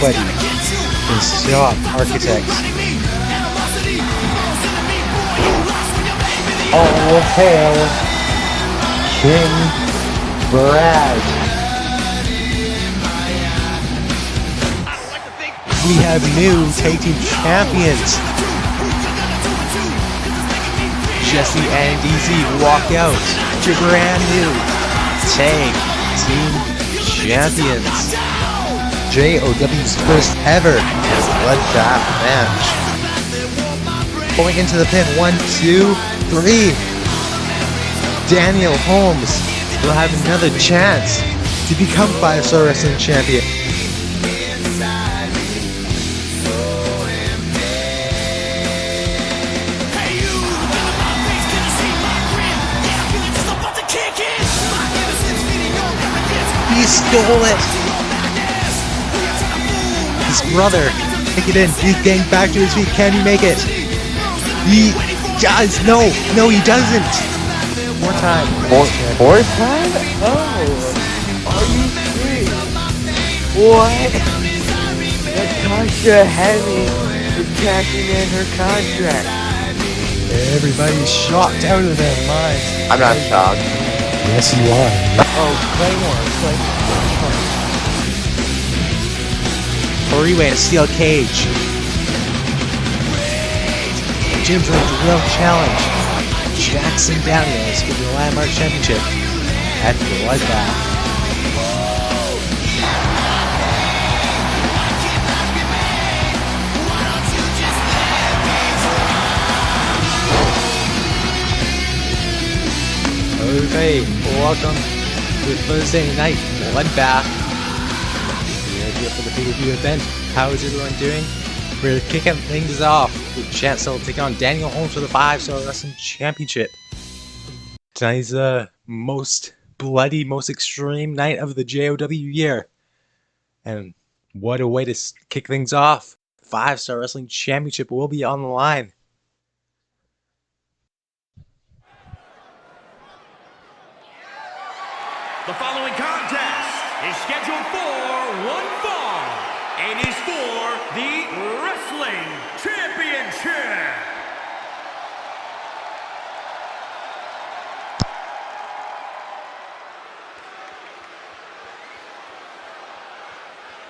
nobody can stop Architects. All hail King Brad. We have new tag team champions. Jesse and DZ walk out to brand new tag team champions. JOW's first ever bloodbath match. Going into the pin, 1, 2, 3. Daniel Holmes will have another chance to become 5-star wrestling champion. He stole it! His brother, take it in. He's getting back to his feet. Can he make it? He does. No, he doesn't. More time. Fourth time? Oh, are you serious? What? Natasha Hemme is cashing in her contract. Everybody's shocked out of their minds. I'm not shocked. Yes, you are. Oh, Claymore. Three-way to steel cage. Jim's ready to real challenge. Jackson Daniels give the Landmark Championship at Bloodbath. Okay, welcome to Thursday night Bloodbath. We're here for the PPV event. How is everyone doing? We're kicking things off with Chandler taking on Daniel Holmes for the 5-star wrestling championship. Tonight's the most bloody, most extreme night of the JOW year. And what a way to kick things off. 5-star wrestling championship will be on the line. The following contest is scheduled for one fall and is for the Wrestling Championship.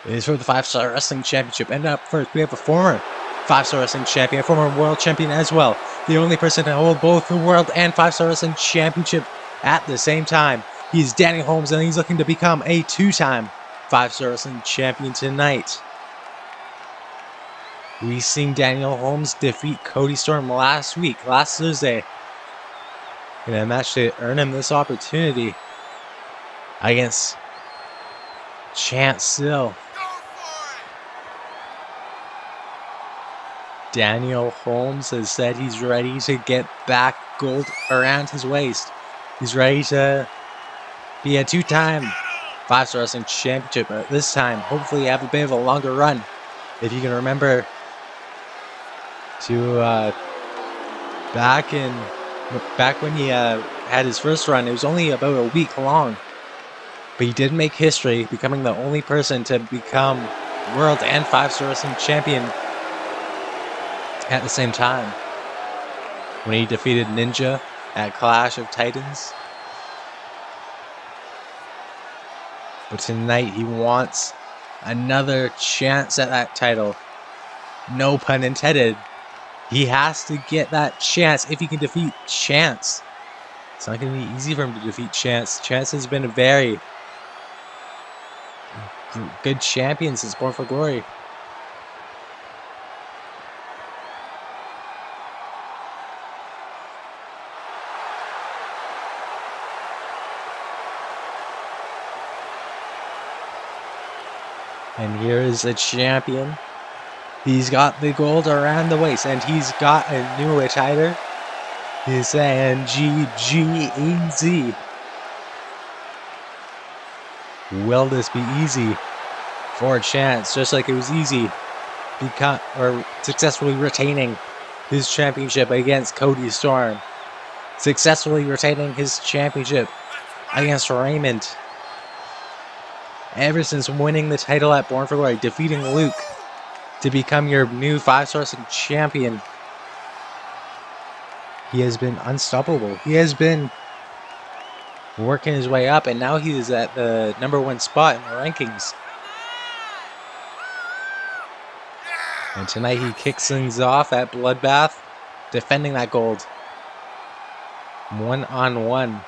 It is for the 5-star wrestling championship. And up first, we have a former 5-star wrestling champion, a former world champion as well. The only person to hold both the world and 5-star wrestling championship at the same time. He's Daniel Holmes, and he's looking to become a 2-time 5-star wrestling champion tonight. We've seen Daniel Holmes defeat Cody Storm last Thursday, in a match to earn him this opportunity against Sill. Daniel Holmes has said he's ready to get back gold around his waist. He's ready to be a 2-time 5-star wrestling championship, but this time hopefully have a bit of a longer run. If you can remember to back when he had his first run, it was only about a week long, but he did make history, becoming the only person to become world and 5-star wrestling champion at the same time, when he defeated Ninja at Clash of Titans. But tonight he wants another chance at that title. No pun intended. He has to get that chance if he can defeat Chance. It's not going to be easy for him to defeat Chance. Chance has been a very good champion since Born for Glory. And here is a champion. He's got the gold around the waist, and he's got a new attire. He's saying GGEZ. Will this be easy for Chance? Just like it was easy successfully retaining his championship against Cody Storm. Successfully retaining his championship against Raymond. ever since winning the title at Born for Glory, defeating Luke to become your new 5-star champion. He has been unstoppable. He has been working his way up, and now he is at the #1 spot in the rankings. And tonight he kicks things off at Bloodbath, defending that gold. 1-on-1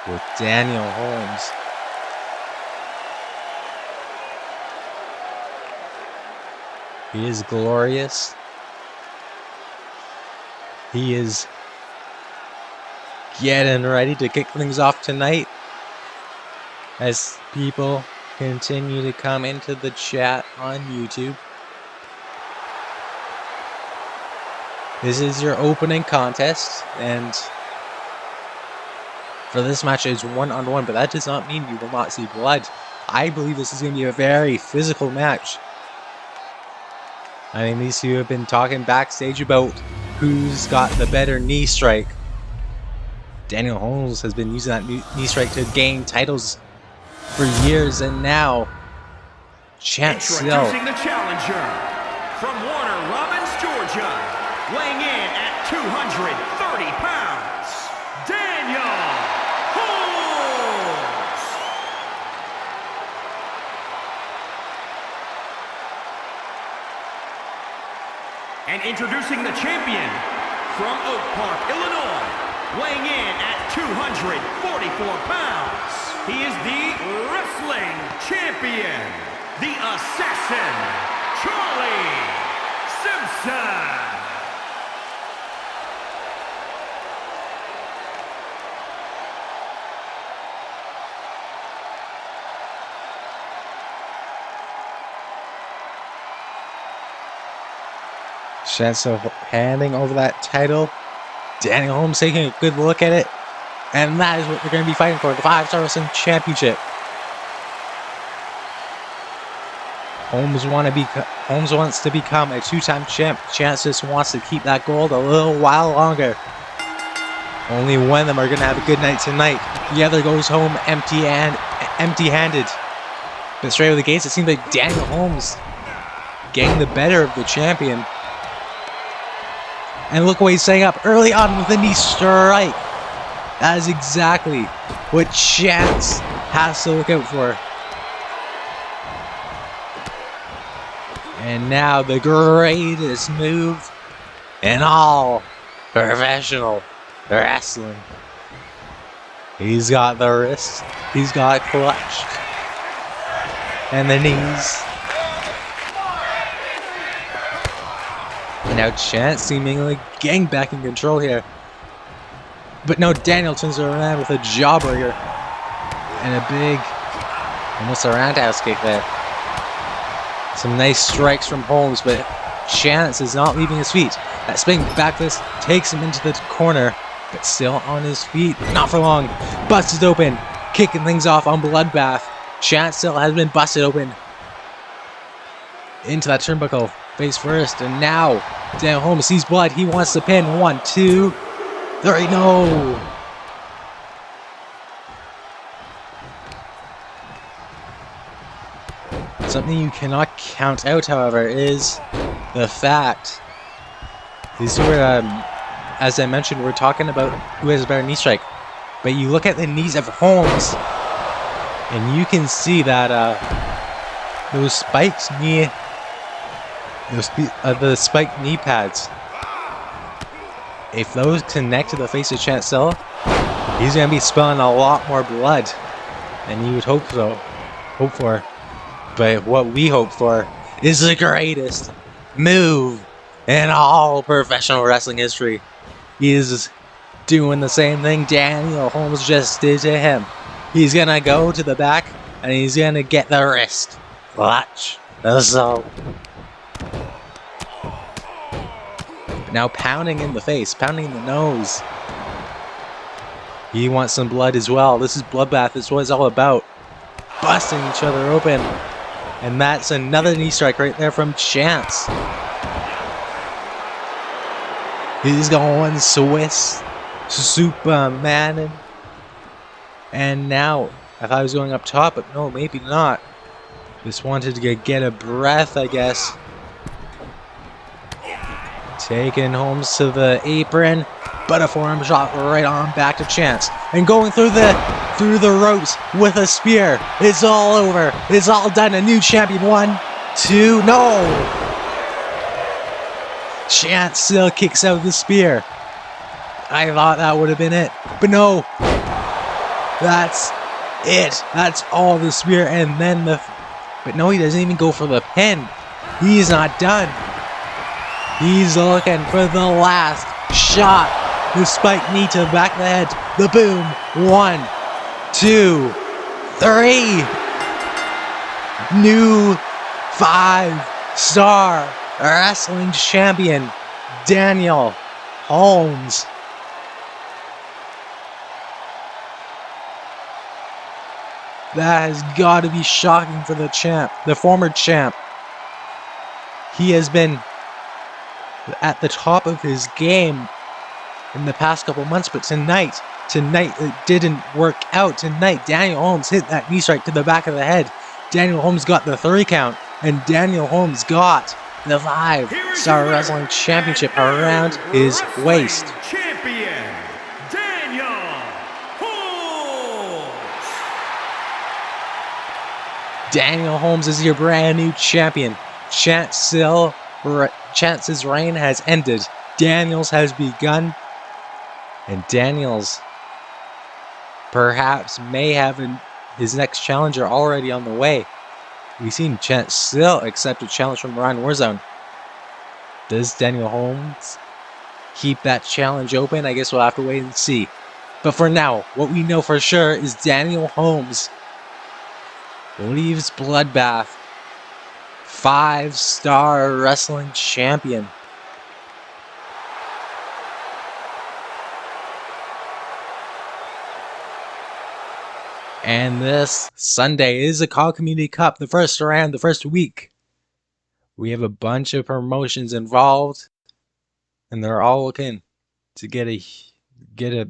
with Daniel Holmes. He is glorious. He is getting ready to kick things off tonight as people continue to come into the chat on YouTube. This is your opening contest, and for this match it's 1-on-1, but that does not mean you will not see blood. I believe this is going to be a very physical match. I mean, these two have been talking backstage about who's got the better knee strike. Daniel Holmes has been using that knee strike to gain titles for years, and now Sill. Introducing the challenger from Warner Robins, Georgia, weighing in at 230 pounds, Daniel Holmes. And introducing the champion from Oak Park, Illinois, weighing in at 244 pounds. He is the wrestling champion, the assassin, Charlie Simpson. Sill handing over that title. Daniel Holmes taking a good look at it. And that is what they're going to be fighting for, the 5-star wrestling championship. Holmes wants to become a 2-time champ. Just wants to keep that gold a little while longer. Only one of them are going to have a good night tonight. The other goes home empty-handed. But straight out of the gates, it seems like Daniel Holmes getting the better of the champion. And look what he's setting up early on with a knee strike. That is exactly what Chance has to look out for. And now the greatest move in all professional wrestling. He's got the wrist, he's got clutch, and the knees. And now Chance seemingly getting back in control here. But no, Daniel turns around with a jawbreaker and a big, almost a roundhouse kick there. Some nice strikes from Holmes, but Chance is not leaving his feet. That spinning backlist takes him into the corner, but still on his feet. Not for long. Busted open, kicking things off on Bloodbath. Chance still has been busted open into that turnbuckle, face first, and now Daniel Holmes sees blood. He wants to pin. 1, 2, 3, no! Something you cannot count out, however, is the fact these were, as I mentioned, we're talking about who has a better knee strike. But you look at the knees of Holmes, and you can see that those spikes knee, the spiked knee pads, if those connect to the face of Sill, he's gonna be spilling a lot more blood than you would hope for. But what we hope for is the greatest move in all professional wrestling history. He is doing the same thing Daniel Holmes just did to him. He's gonna go to the back and he's gonna get the wrist. Watch. So now pounding in the face, pounding in the nose. He wants some blood as well. This is Bloodbath. This is what it's all about. Busting each other open. And that's another knee strike right there from Chance. He's going Swiss Superman. And now I thought he was going up top, but no, maybe not. Just wanted to get a breath, I guess. Taking Holmes to the apron, but a forearm shot right on back to Chance. And going through the ropes with a spear. It's all over. It's all done. A new champion. 1, 2, no! Chance still kicks out the spear. I thought that would have been it, but no. That's it. That's all the spear, and then but no, he doesn't even go for the pin. He's not done. He's looking for the last shot. The spike knee to the back of the head. The boom. 1, 2, 3. New 5-star wrestling champion, Daniel Holmes. That has got to be shocking for the champ, the former champ. He has been at the top of his game in the past couple months, but tonight it didn't work out. Tonight, Daniel Holmes hit that knee strike to the back of the head. Daniel Holmes got the 3 count, and Daniel Holmes got the 5-star wrestling championship around his waist. Champion Daniel Holmes. Daniel Holmes is your brand new champion. Chance's reign has ended. Daniel's has begun. And Daniel's perhaps may have his next challenger already on the way. We've seen Sill accept a challenge from around Warzone. Does Daniel Holmes keep that challenge open? I guess we'll have to wait and see. But for now, what we know for sure is Daniel Holmes leaves Bloodbath 5-star wrestling champion. And this Sunday is the Call Community Cup, the first round, the first week. We have a bunch of promotions involved, and they're all looking to get a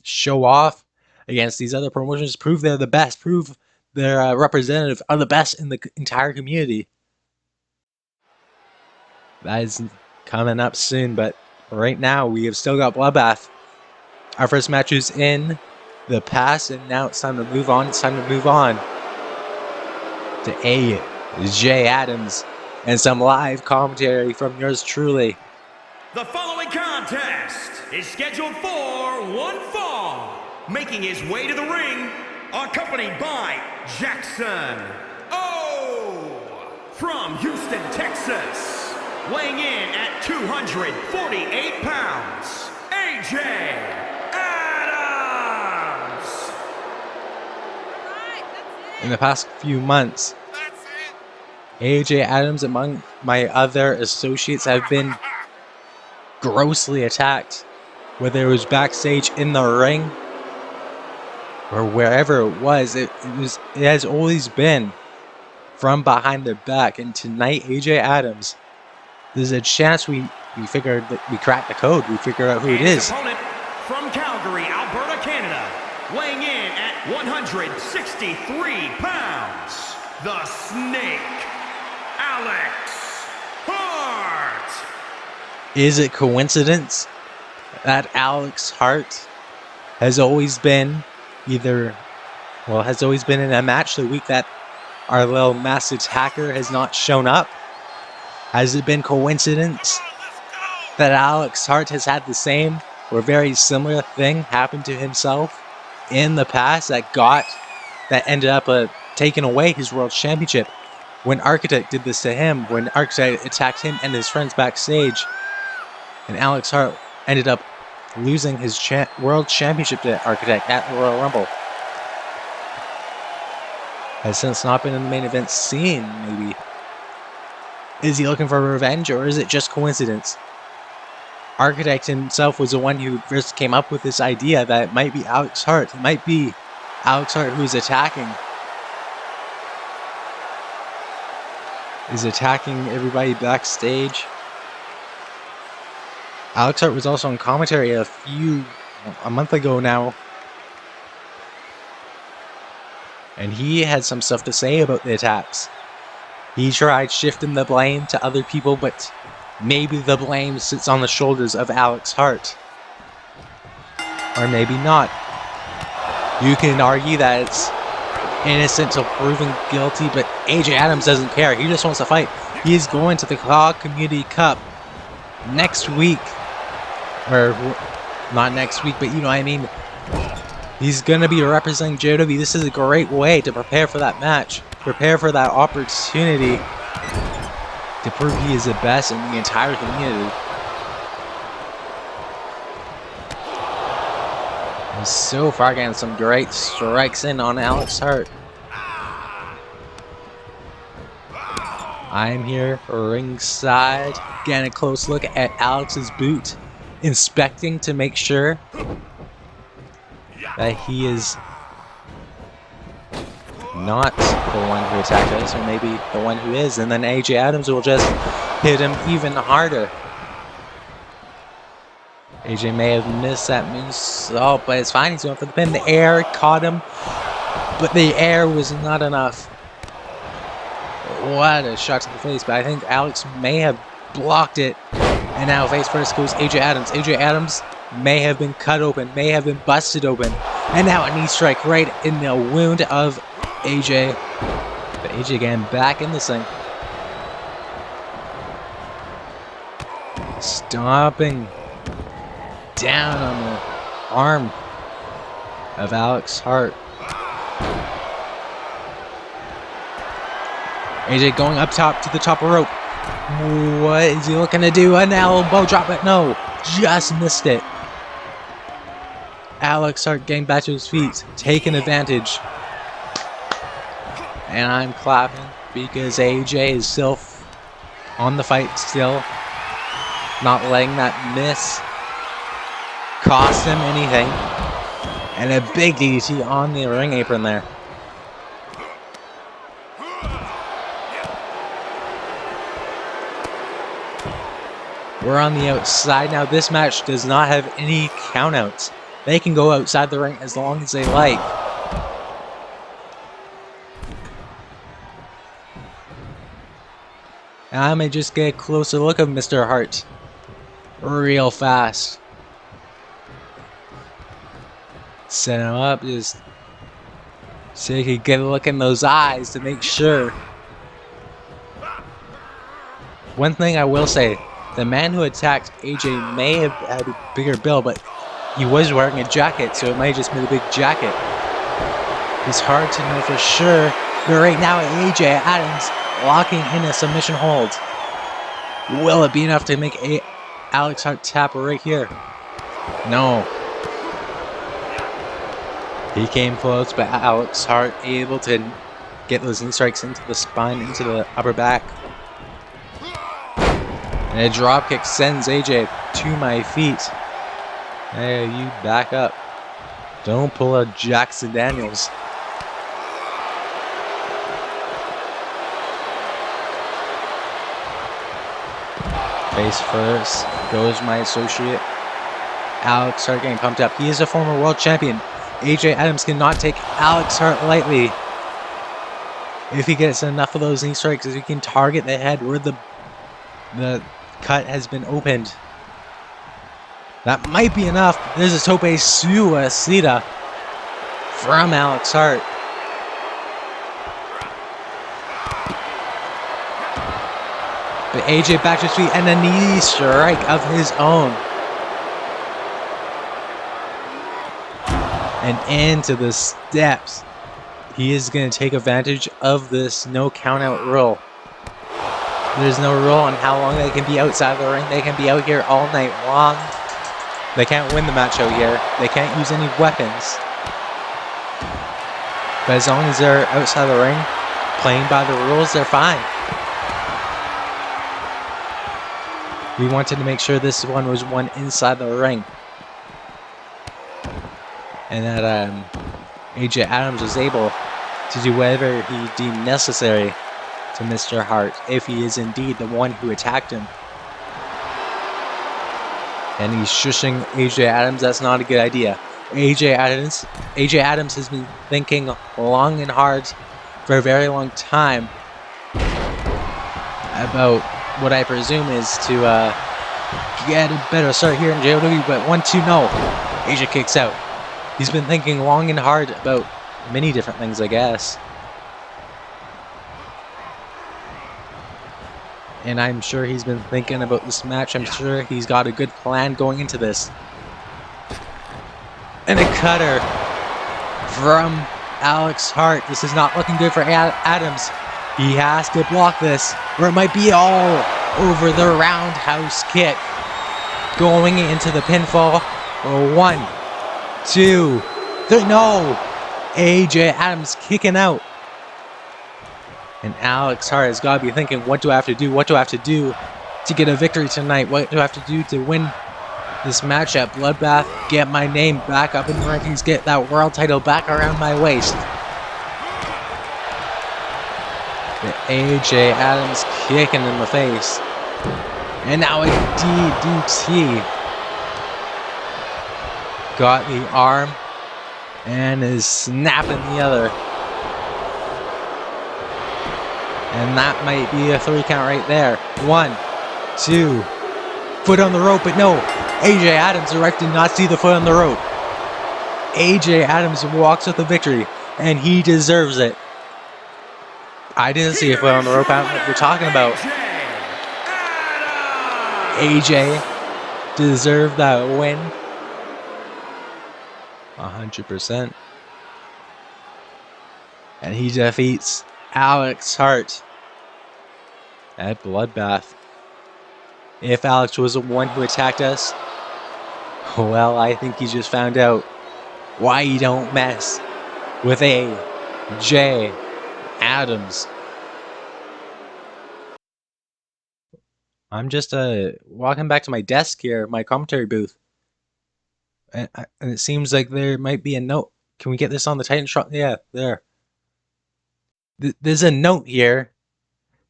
show off against these other promotions, prove they're the best, prove their representative are the best in the entire community. That is coming up soon, but right now we have still got Bloodbath. Our first match is in the past, and now it's time to move on. It's time to move on to AJ Adams and some live commentary from yours truly. The following contest is scheduled for one fall. Making his way to the ring, accompanied by Jackson O. From Houston, Texas. Weighing in at 248 pounds, AJ Adams. In the past few months, AJ Adams, among my other associates, have been grossly attacked, whether it was backstage, in the ring, or wherever it was. It has always been from behind the back. And tonight, AJ Adams, there's a chance we figured that we cracked the code. We figured out who it is. Opponent from Calgary, Alberta, Canada, weighing in at 163 pounds, the Snake, Alex Hart. Is it coincidence that Alex Hart has always been has always been in a match the week that our little masked attacker has not shown up? Has it been coincidence that Alex Hart has had the same or very similar thing happen to himself in the past that ended up taking away his world championship? When Architect did this to him, when Architect attacked him and his friends backstage, and Alex Hart ended up losing his world championship to Architect at the Royal Rumble. Has since not been in the main event scene, maybe. Is he looking for revenge, or is it just coincidence? Architect himself was the one who first came up with this idea that it might be Alex Hart. It might be Alex Hart who's attacking. Is attacking everybody backstage. Alex Hart was also on commentary a month ago now. And he had some stuff to say about the attacks. He tried shifting the blame to other people, but maybe the blame sits on the shoulders of Alex Hart. Or maybe not. You can argue that it's innocent till proven guilty, but AJ Adams doesn't care. He just wants to fight. He's going to the COG Community Cup next week. Or, not next week, but you know what I mean. He's going to be representing JOW. This is a great way to prepare for that match. Prepare for that opportunity to prove he is the best in the entire community. He's so far getting some great strikes in on Alex Hart. I'm here ringside, getting a close look at Alex's boot, inspecting to make sure that he is not the one who attacked us, or maybe the one who is, and then AJ Adams will just hit him even harder. AJ may have missed that moonsault, but it's fine. He's going for the pin. The air caught him, but the air was not enough. What a shot to the face, but I think Alex may have blocked it. And now face first goes AJ Adams. AJ Adams may have been cut open, may have been busted open. And now a knee strike right in the wound of AJ. But AJ again back in this thing. Stomping down on the arm of Alex Hart. AJ going up top to the top rope. What is he looking to do? An elbow drop, but no, just missed it. Alex Hart getting back to his feet, taking advantage. And I'm clapping because AJ is still on the fight, still not letting that miss cost him anything. And a big DDT on the ring apron there. We're on the outside now. This match does not have any countouts. They can go outside the ring as long as they like. And I may just get a closer look of Mr. Hart real fast. Set him up just so you can get a look in those eyes to make sure. One thing I will say, the man who attacked AJ may have had a bigger build, but he was wearing a jacket, so it might just be the big jacket. It's hard to know for sure, but right now AJ Adams locking in a submission hold. Will it be enough to make Alex Hart tap right here? No. He came close, but Alex Hart able to get those knee strikes into the spine, into the upper back. And a drop kick sends AJ to my feet. Hey, you back up. Don't pull a Jackson Daniels. Face first goes my associate. Alex Hart getting pumped up. He is a former world champion. AJ Adams cannot take Alex Hart lightly. If he gets enough of those knee strikes, he can target the head where the cut has been opened. That might be enough. There's a tope suicida from Alex Hart. But AJ back to his feet and a knee strike of his own. And into the steps. He is going to take advantage of this no count out rule. There's no rule on how long they can be outside the ring. They can be out here all night long. They can't win the match out here. They can't use any weapons. But as long as they're outside the ring, playing by the rules, they're fine. We wanted to make sure this one was won inside the ring. And that AJ Adams was able to do whatever he deemed necessary to Mr. Hart, if he is indeed the one who attacked him. And he's shushing AJ Adams. That's not a good idea. AJ Adams. AJ Adams has been thinking long and hard for a very long time about what I presume is to get a better start here in JOW, but 1-2, no. AJ kicks out. He's been thinking long and hard about many different things, I guess. And I'm sure he's been thinking about this match. I'm sure he's got a good plan going into this. And a cutter from Alex Hart. This is not looking good for Adams. He has to block this, or it might be all over the roundhouse kick. Going into the pinfall. 1, 2, 3. No! AJ Adams kicking out. And Alex Hart has got to be thinking, what do I have to do? What do I have to do to get a victory tonight? What do I have to do to win this match at Bloodbath? Get my name back up in the rankings. Get that world title back around my waist. The AJ Adams kicking in the face. And now a DDT. Got the arm. And is snapping the other. And that might be a 3 count right there. 1, 2. Foot on the rope, but no. AJ Adams, the ref did not see the foot on the rope. AJ Adams walks with the victory, and he deserves it. I didn't see a foot on the rope. I don't know what you're talking about. AJ deserved that win. 100%. And he defeats Alex Hart at Bloodbath. If Alex was the one who attacked us, well, I think he just found out why you don't mess with AJ Adams. I'm just walking back to my desk here, my commentary booth, and it seems like there might be a note. Can we get this on the Titan shot? Yeah, there. There's a note here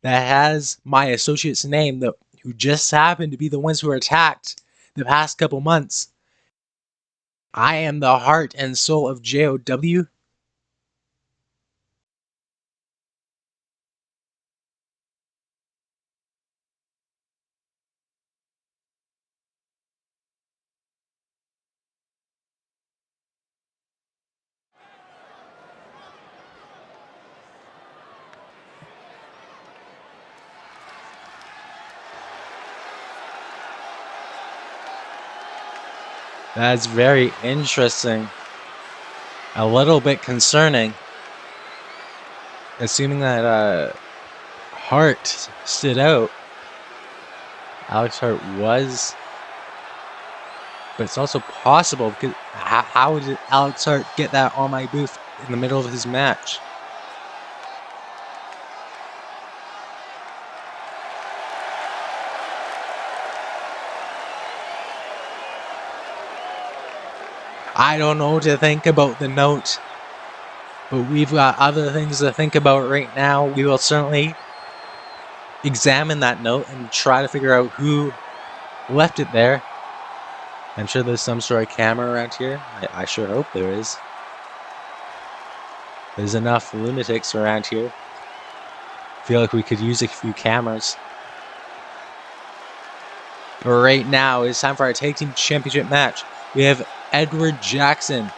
that has my associate's name, who just happened to be the ones who were attacked the past couple months. I am the heart and soul of JOW. That's very interesting. A little bit concerning. Assuming that Hart stood out. Alex Hart was. But it's also possible, because how did Alex Hart get that on my booth in the middle of his match? I don't know what to think about the note, but we've got other things to think about right now. We will certainly examine that note and try to figure out who left it there. I'm sure there's some sort of camera around here. I sure hope there is. There's enough lunatics around here. I feel like we could use a few cameras. But right now, it's time for our Tag Team Championship match. We have Edward Jackson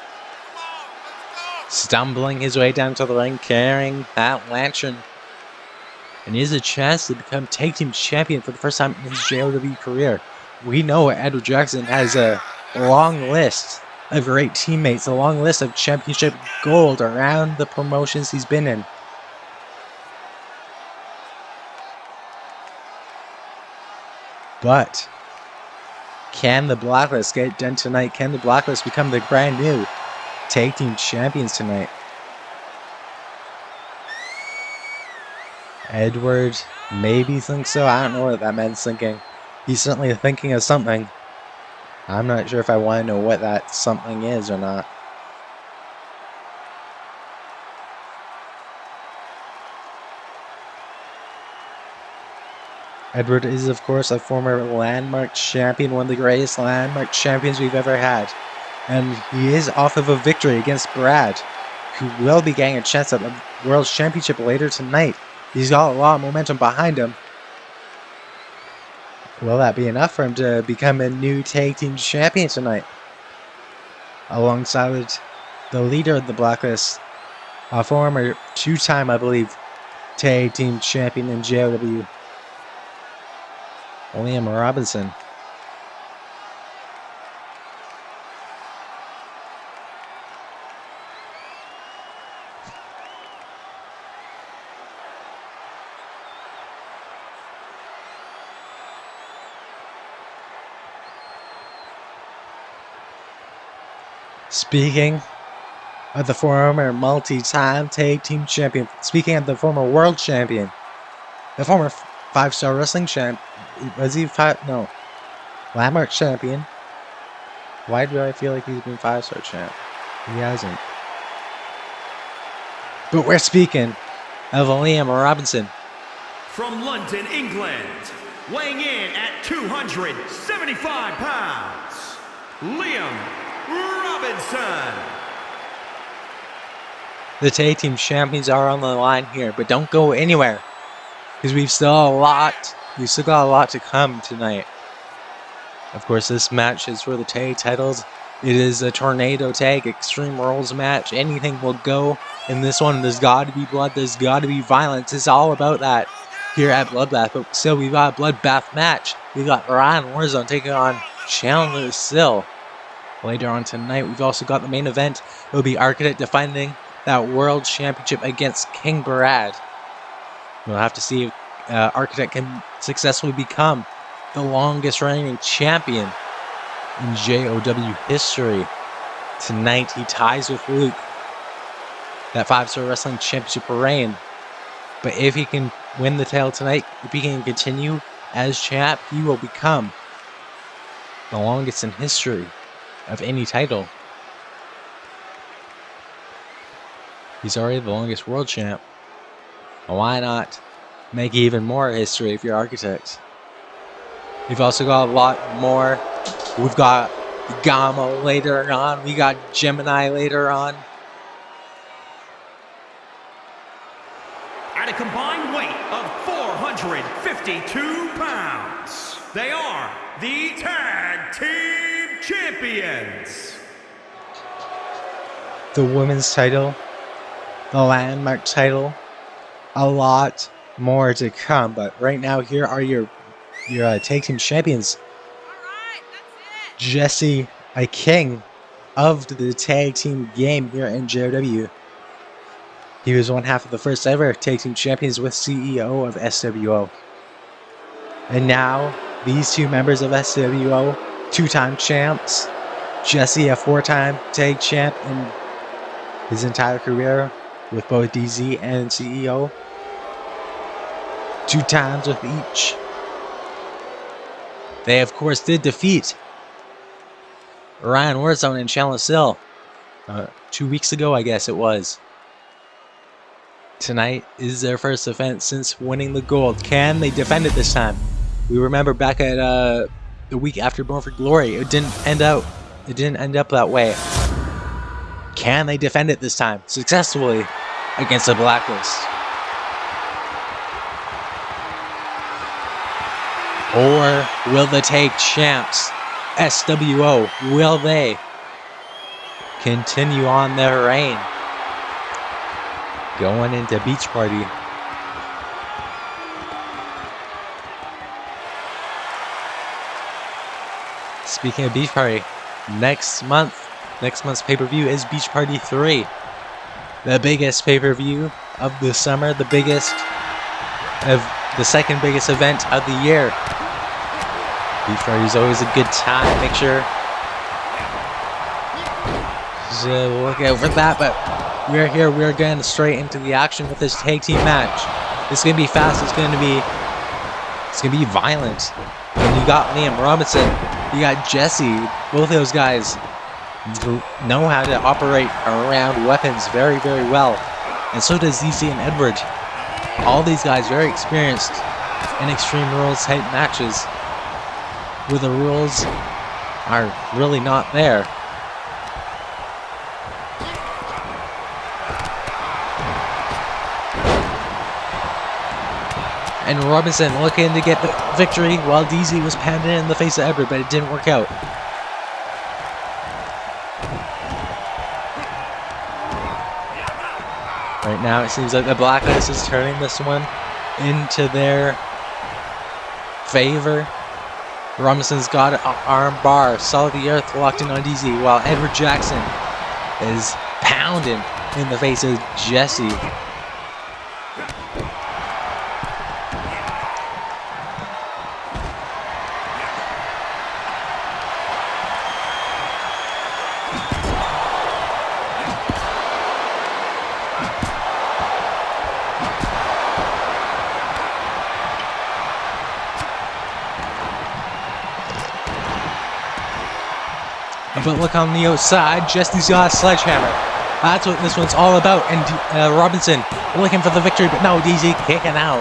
stumbling his way down to the ring, carrying that lantern. And he has a chance to become Tag Team Champion for the first time in his JOW career. We know Edward Jackson has a long list of great teammates, a long list of championship gold around the promotions he's been in. But can the Blacklist get it done tonight? Can the Blacklist become the brand new Tag Team Champions tonight? Edward maybe thinks so. I don't know what that man's thinking. He's certainly thinking of something. I'm not sure if I want to know what that something is or not. Edward is, of course, a former landmark champion, one of the greatest landmark champions we've ever had. and he is off of a victory against Brad, who will be getting a chance at the World Championship later tonight. He's got a lot of momentum behind him. Will that be enough for him to become a new tag team champion tonight? Alongside the leader of the Blacklist, a former two-time, I believe, tag team champion in JOW, Liam Robinson. Speaking of the former multi-time tag team champion, speaking of the former world champion, the former 5-star wrestling champ, was he no, Landmark champion. Why do I feel like he's been 5-star champ? He hasn't. But we're speaking of Liam Robinson. From London, England, weighing in at 275 pounds, Liam Robinson. The tag team champions are on the line here, but don't go anywhere, because we've still got a lot to come tonight. Of course, this match is for the tag titles. It is a tornado tag, Extreme Rules match. Anything will go in this one. There's got to be blood. There's got to be violence. It's all about that here at Bloodbath. But still, we've got a Bloodbath match. We've got Ryan Warzone taking on Chandler Sill. Later on tonight, we've also got the main event. It will be Architect defending that World Championship against King Brad. We'll have to see if Architect can successfully become the longest reigning champion in JOW history. Tonight, he ties with Luke that 5-star wrestling championship reign. But if he can win the title tonight, if he can continue as champ, he will become the longest in history of any title. He's already the longest world champ. Why not make even more history if you're Architect? We've also got a lot more. We've got Gámo later on. We got Gemini later on. At a combined weight of 452 pounds, they are the Tag Team Champions. The women's title, the Landmark title, a lot more to come. But right now, here are your tag team champions. Alright, that's it. Jesse, a king of the tag team game here in JOW. He was one half of the first ever tag team champions with CEO of SWO. And now, these two members of SWO, two-time champs. Jesse, a 4-time tag champ in his entire career with both DZ and CEO. 2 times with each. They, of course, did defeat Ryan Warzone and Chandler Sill 2 weeks ago, I guess it was. Tonight is their first defense since winning the gold. Can they defend it this time? We remember back at the week after Born for Glory, it didn't end up that way. Can they defend it this time successfully against the Blacklist? Or will the tag champs, SWO, will they continue on their reign? Going into Beach Party. Speaking of Beach Party, next month's pay-per-view is Beach Party 3. The biggest pay-per-view of the summer, the second biggest event of the year. Beach Party is always a good time. Make sure to look out for that. But we're here. We're going straight into the action with this tag team match. It's gonna be fast. It's gonna be violent. And you got Liam Robinson. You got Jesse. Both of those guys know how to operate around weapons very, very well. And so does ZC and Edward. All these guys very experienced in Extreme Rules type matches, where the rules are really not there. And Robinson looking to get the victory while DZ was pounding in the face of Edward, but it didn't work out. Right now it seems like the Blacklist is turning this one into their favor. Robinson's got an arm bar, solid the earth, locked in on DZ, while Edward Jackson is pounding in the face of Jesse. But look on the outside, Jesse's got a sledgehammer. That's what this one's all about. And Robinson looking for the victory, but no, DZ kicking out.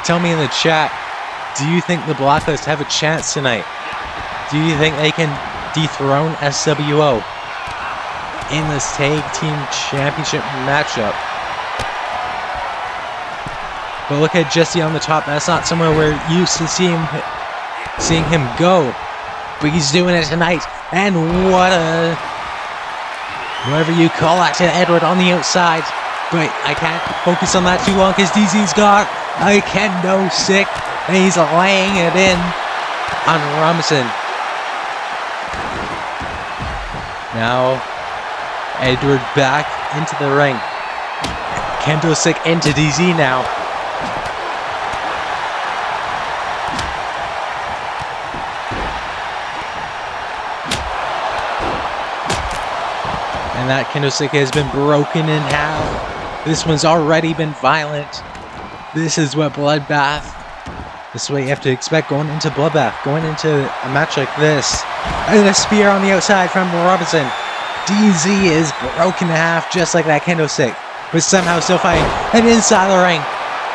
Tell me in the chat, do you think the Blacklist have a chance tonight? Do you think they can dethrone SWO in this tag team championship matchup? But look at Jesse on the top. That's not somewhere we're used to seeing him go. But he's doing it tonight, and whatever you call that to Edward on the outside. But I can't focus on that too long because DZ's got a kendo stick, and he's laying it in on Robinson. Now, Edward back into the ring. Kendo stick into DZ now. And that kendo stick has been broken in half. This one's already been violent. This is what Bloodbath, this is what you have to expect going into Bloodbath, going into a match like this. And a spear on the outside from Robinson. DZ is broken in half just like that kendo stick, but somehow still fighting. And inside the ring,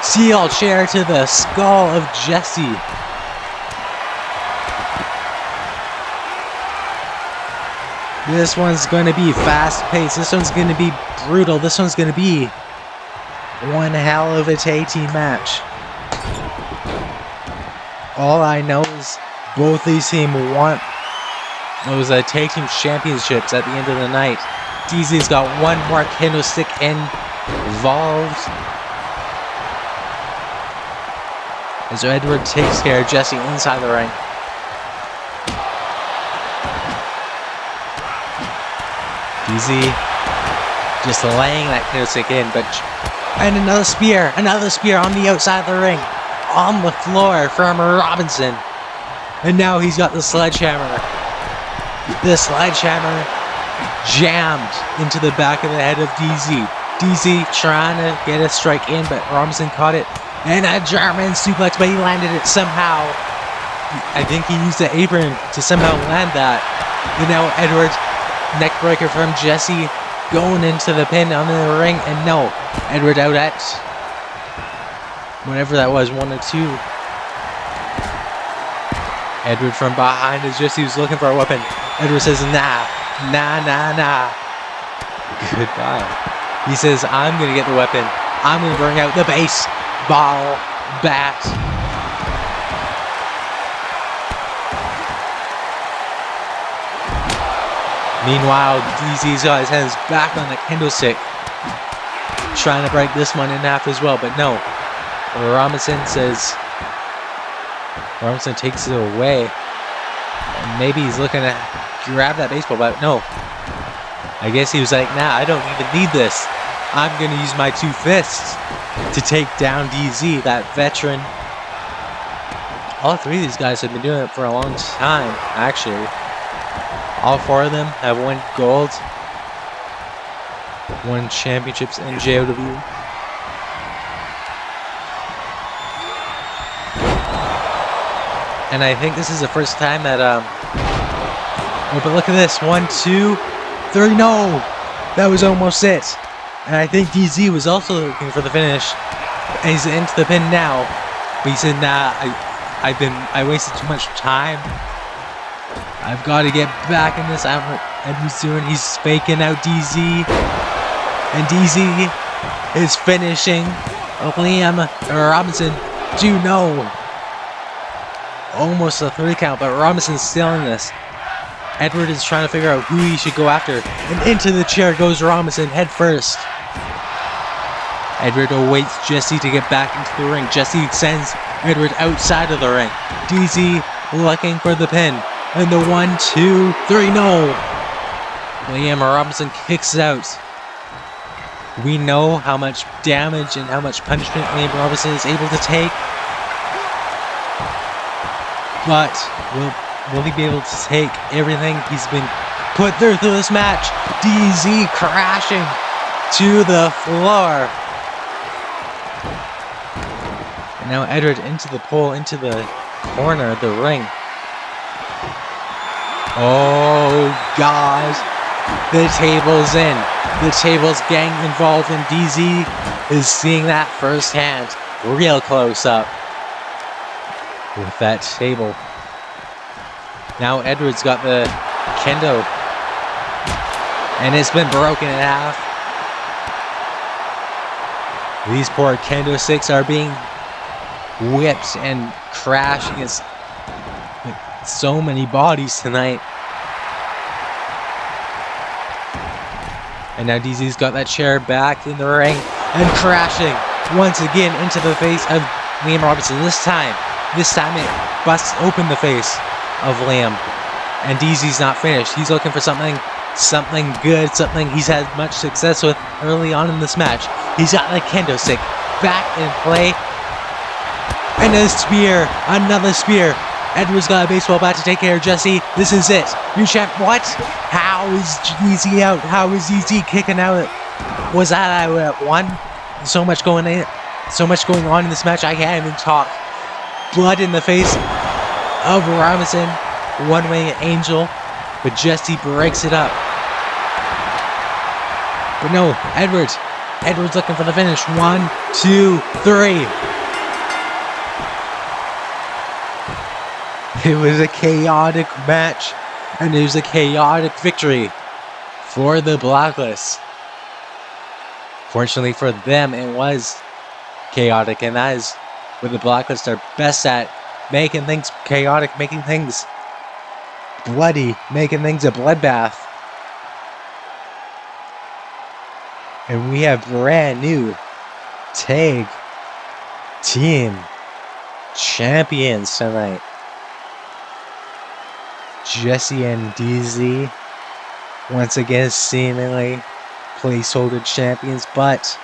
Sill chair to the skull of Jesse. This one's going to be fast-paced. This one's going to be brutal. This one's going to be one hell of a tag team match. All I know is both these teams want those tag team championships at the end of the night. DZ's got one more kendo stick involved. As Edward takes care of Jesse inside the ring. DZ just laying that kendo stick in, and another spear on the outside of the ring, on the floor from Robinson, and now he's got the sledgehammer. The sledgehammer jammed into the back of the head of DZ. DZ trying to get a strike in, but Robinson caught it, and a German suplex, but he landed it somehow. I think he used the apron to somehow land that, and now Edwards. Neckbreaker from Jesse going into the pin on the ring, and no, Edward out at whatever that was, 1 or 2. Edward from behind as Jesse was looking for a weapon. Edward says, nah. Goodbye. He says, I'm gonna get the weapon. I'm gonna bring out the baseball bat. Meanwhile, DZ's got his hands back on the kendo stick, trying to break this one in half as well, but no. Robinson takes it away. And maybe he's looking to grab that baseball bat. No. I guess he was like, nah, I don't even need this. I'm going to use my 2 fists to take down DZ, that veteran. All 3 of these guys have been doing it for a long time, actually. All 4 of them have won gold, won championships in JOW. And I think this is the first time that, oh, but look at this, 1, 2, 3, no! That was almost it. And I think DZ was also looking for the finish. And he's into the pin now. But he said, nah, I wasted too much time. I've got to get back in this. Edward's doing. He's faking out DZ. And DZ is finishing Liam Robinson do no. Almost a 3 count, but Robinson's still in this. Edward is trying to figure out who he should go after. And into the chair goes Robinson head first. Edward awaits Jesse to get back into the ring. Jesse sends Edward outside of the ring. DZ looking for the pin. And the 1, 2, 3, no! Liam Robinson kicks out. We know how much damage and how much punishment Liam Robinson is able to take. But will he be able to take everything he's been put through this match? DZ crashing to the floor. And now Edward into the pole, into the corner of the ring. Oh, guys. The table's in. The table's getting involved, and DZ is seeing that firsthand. Real close up with that table. Now Edward's got the kendo. And it's been broken in half. These poor kendo sticks are being whipped and crashed against so many bodies tonight. And now DZ's got that chair back in the ring and crashing once again into the face of Liam Robinson. This time it busts open the face of Liam. And DZ's not finished. He's looking for something good, something he's had much success with early on in this match. He's got the kendo stick back in play. And a spear, another spear. Edward's got a baseball bat to take care of Jesse. This is it. New champ. What? How is DZ out? How is DZ kicking out? Was that at 1? So much going on in this match. I can't even talk. Blood in the face of Robinson. One-winged angel. But Jesse breaks it up. But no, Edward's looking for the finish. 1, 2, 3. It was a chaotic match, and it was a chaotic victory for the Blacklist. Fortunately for them, it was chaotic, and that is what the Blacklist are best at. Making things chaotic, making things bloody, making things a bloodbath. And we have brand new tag team champions tonight. Jesse and DZ once again seemingly placeholder champions, but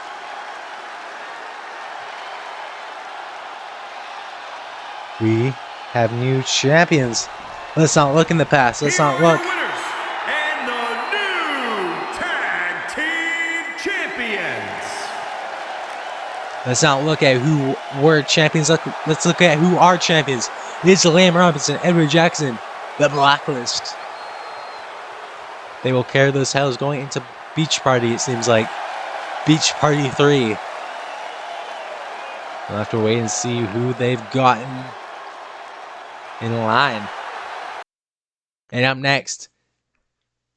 we have new champions. Let's not look in the past. Let's not look. And the new tag team champions. Let's not look at who were champions. Let's look at who are champions. It's Liam Robinson, Edward Jackson, the Blacklist. They will carry those titles going into Beach Party, it seems like. Beach Party 3. We'll have to wait and see who they've gotten in line. And up next,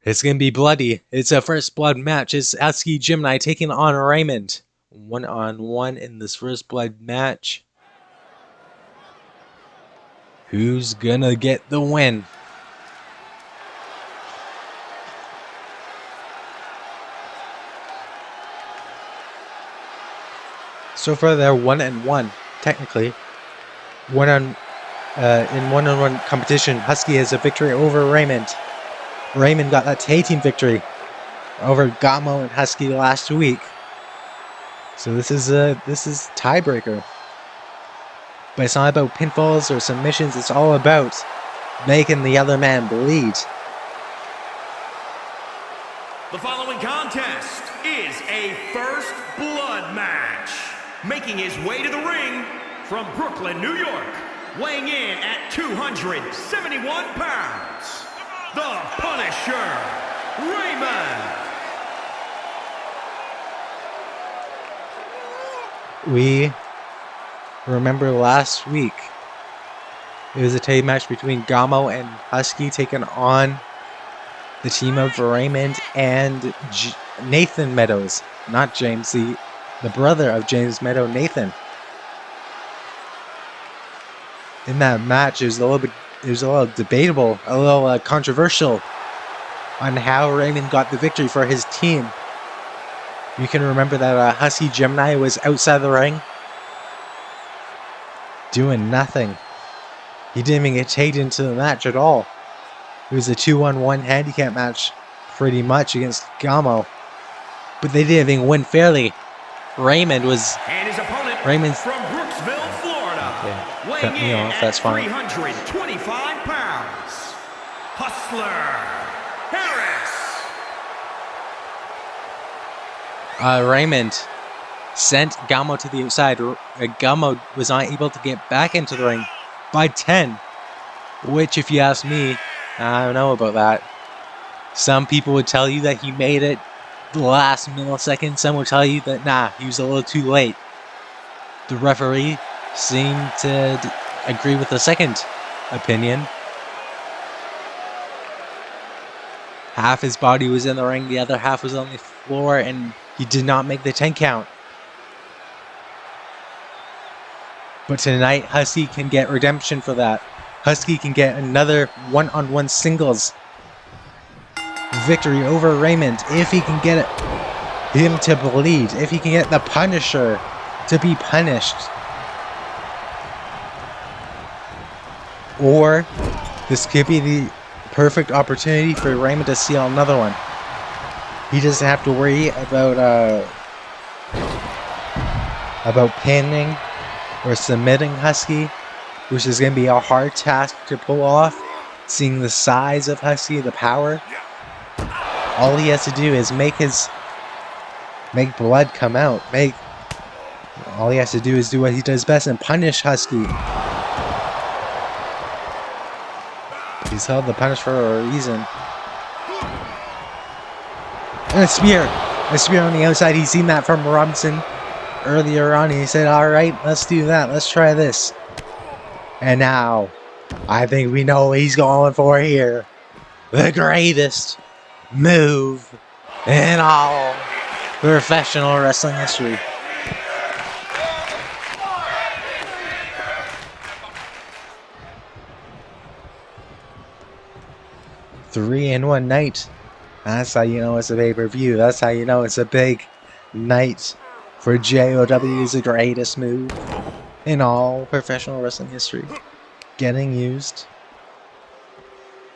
it's going to be bloody. It's a first blood match. It's Husky Gemini taking on Raymond. 1-on-1 in this first blood match. Who's gonna get the win? So far they're 1-1, technically. In one-on-one competition, Husky has a victory over Raymond. Raymond got that tag team victory over Gámo and Husky last week. So this is tiebreaker. But it's not about pinfalls or submissions. It's all about making the other man bleed. The following contest is a first blood match. Making his way to the ring from Brooklyn, New York, weighing in at 271 pounds, the Punisher, Raymond. We remember last week, it was a tag match between Gámo and Husky taking on the team of Raymond and Nathan Meadows. Not James, the the brother of James Meadows, Nathan. In that match, it was a little debatable, a little controversial on how Raymond got the victory for his team. You can remember that Husky Gemini was outside the ring, doing nothing. He didn't even get tagged into the match at all. It was a 2-on-1 handicap match, pretty much, against Gámo. But they didn't even win fairly. And his opponent from Brooksville, Florida, okay, weighing cut me in off, at that's fine. 325 pounds, Hustler Harris. Raymond sent Gámo to the outside. Gámo was not able to get back into the ring by 10, which, if you ask me, I don't know about that. Some people would tell you that he made it the last millisecond. Some would tell you that, nah, he was a little too late. The referee seemed to agree with the second opinion. Half his body was in the ring, the other half was on the floor, and he did not make the 10 count. But tonight, Husky can get redemption for that. Husky can get another one-on-one singles victory over Raymond if he can get him to bleed, if he can get the Punisher to be punished. Or this could be the perfect opportunity for Raymond to seal another one. He doesn't have to worry about pinning or submitting Husky, which is going to be a hard task to pull off, seeing the size of Husky, the power. All he has to do is make blood come out. All he has to do is do what he does best and punish Husky. He's held the punish for a reason. And a spear on the outside. He's seen that from Robinson earlier on. He said, all right, let's do that. Let's try this. And now, I think we know what he's going for here. The greatest move in all professional wrestling history. Three in one night. That's how you know it's a pay-per-view. That's how you know it's a big night for JOW's greatest move in all professional wrestling history getting used.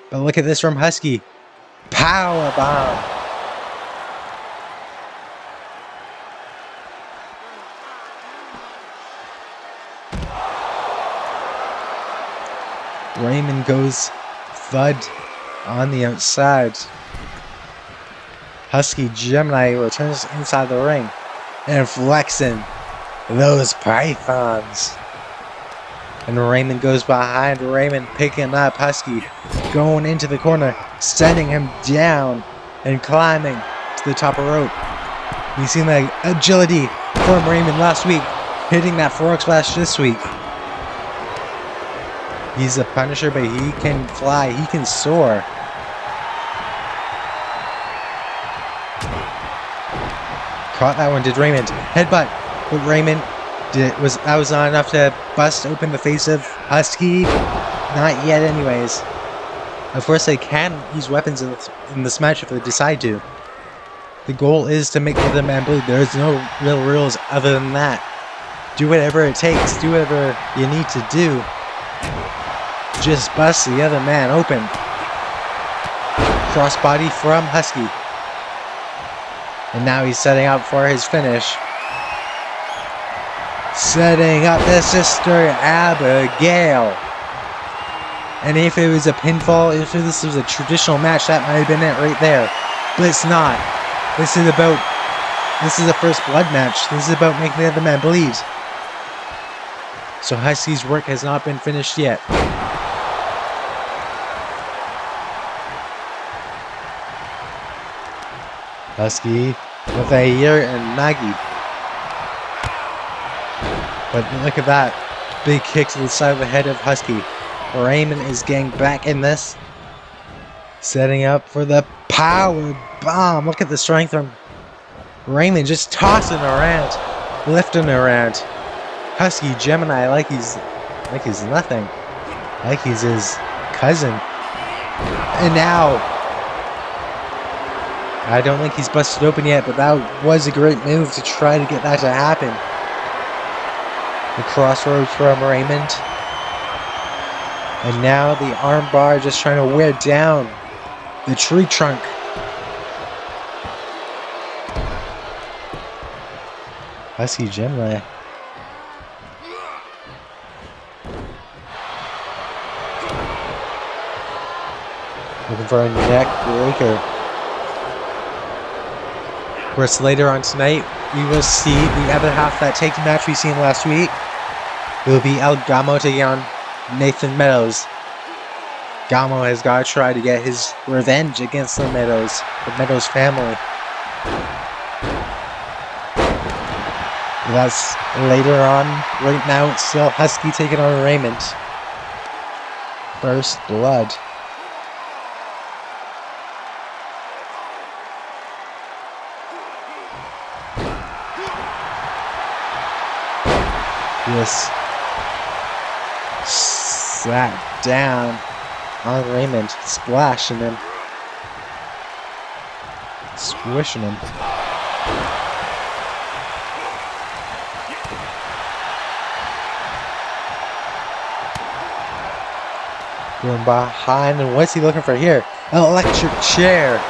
But look at this from Husky. Power bomb. Raymond goes thud on the outside. Husky Gemini returns inside the ring and flexing those pythons. And Raymond goes behind. Raymond picking up Husky, going into the corner, sending him down and climbing to the top of the rope. We've seen the agility from Raymond last week, hitting that frog splash this week. He's a Punisher, but he can fly, he can soar. Caught that one, did Raymond. Headbutt, but Raymond that was not enough to bust open the face of Husky. Not yet anyways. Of course they can use weapons in this match if they decide to. The goal is to make the other man bleed. There's no real rules other than that. Do whatever it takes, do whatever you need to do. Just bust the other man open. Crossbody from Husky. And now he's setting up for his finish. Setting up the sister Abigail. And if it was a pinfall, if this was a traditional match, that might have been it right there. But it's not. This is a first blood match. This is about making the other man bleed. So Husky's work has not been finished yet. Husky with a year and Maggie. But look at that. Big kick to the side of the head of Husky. Raymond is getting back in this. Setting up for the power bomb. Look at the strength from Raymond just tossing around, lifting around. Husky Gemini like he's nothing. Like he's his cousin. And now, I don't think he's busted open yet, but that was a great move to try to get that to happen. The crossroads from Raymond. And now the arm bar just trying to wear down the tree trunk. Husky Gemini. Looking for a neck breaker. Of course, later on tonight, we will see the other half of that tag team match we seen last week. It will be Gámo taking on Meadows. Gámo has got to try to get his revenge against the Meadows family. That's later on. Right now, it's still Husky taking on Raymond. First blood. Just sat down on Raymond, splashing him, squishing him. Going behind, and what's he looking for here? An electric chair.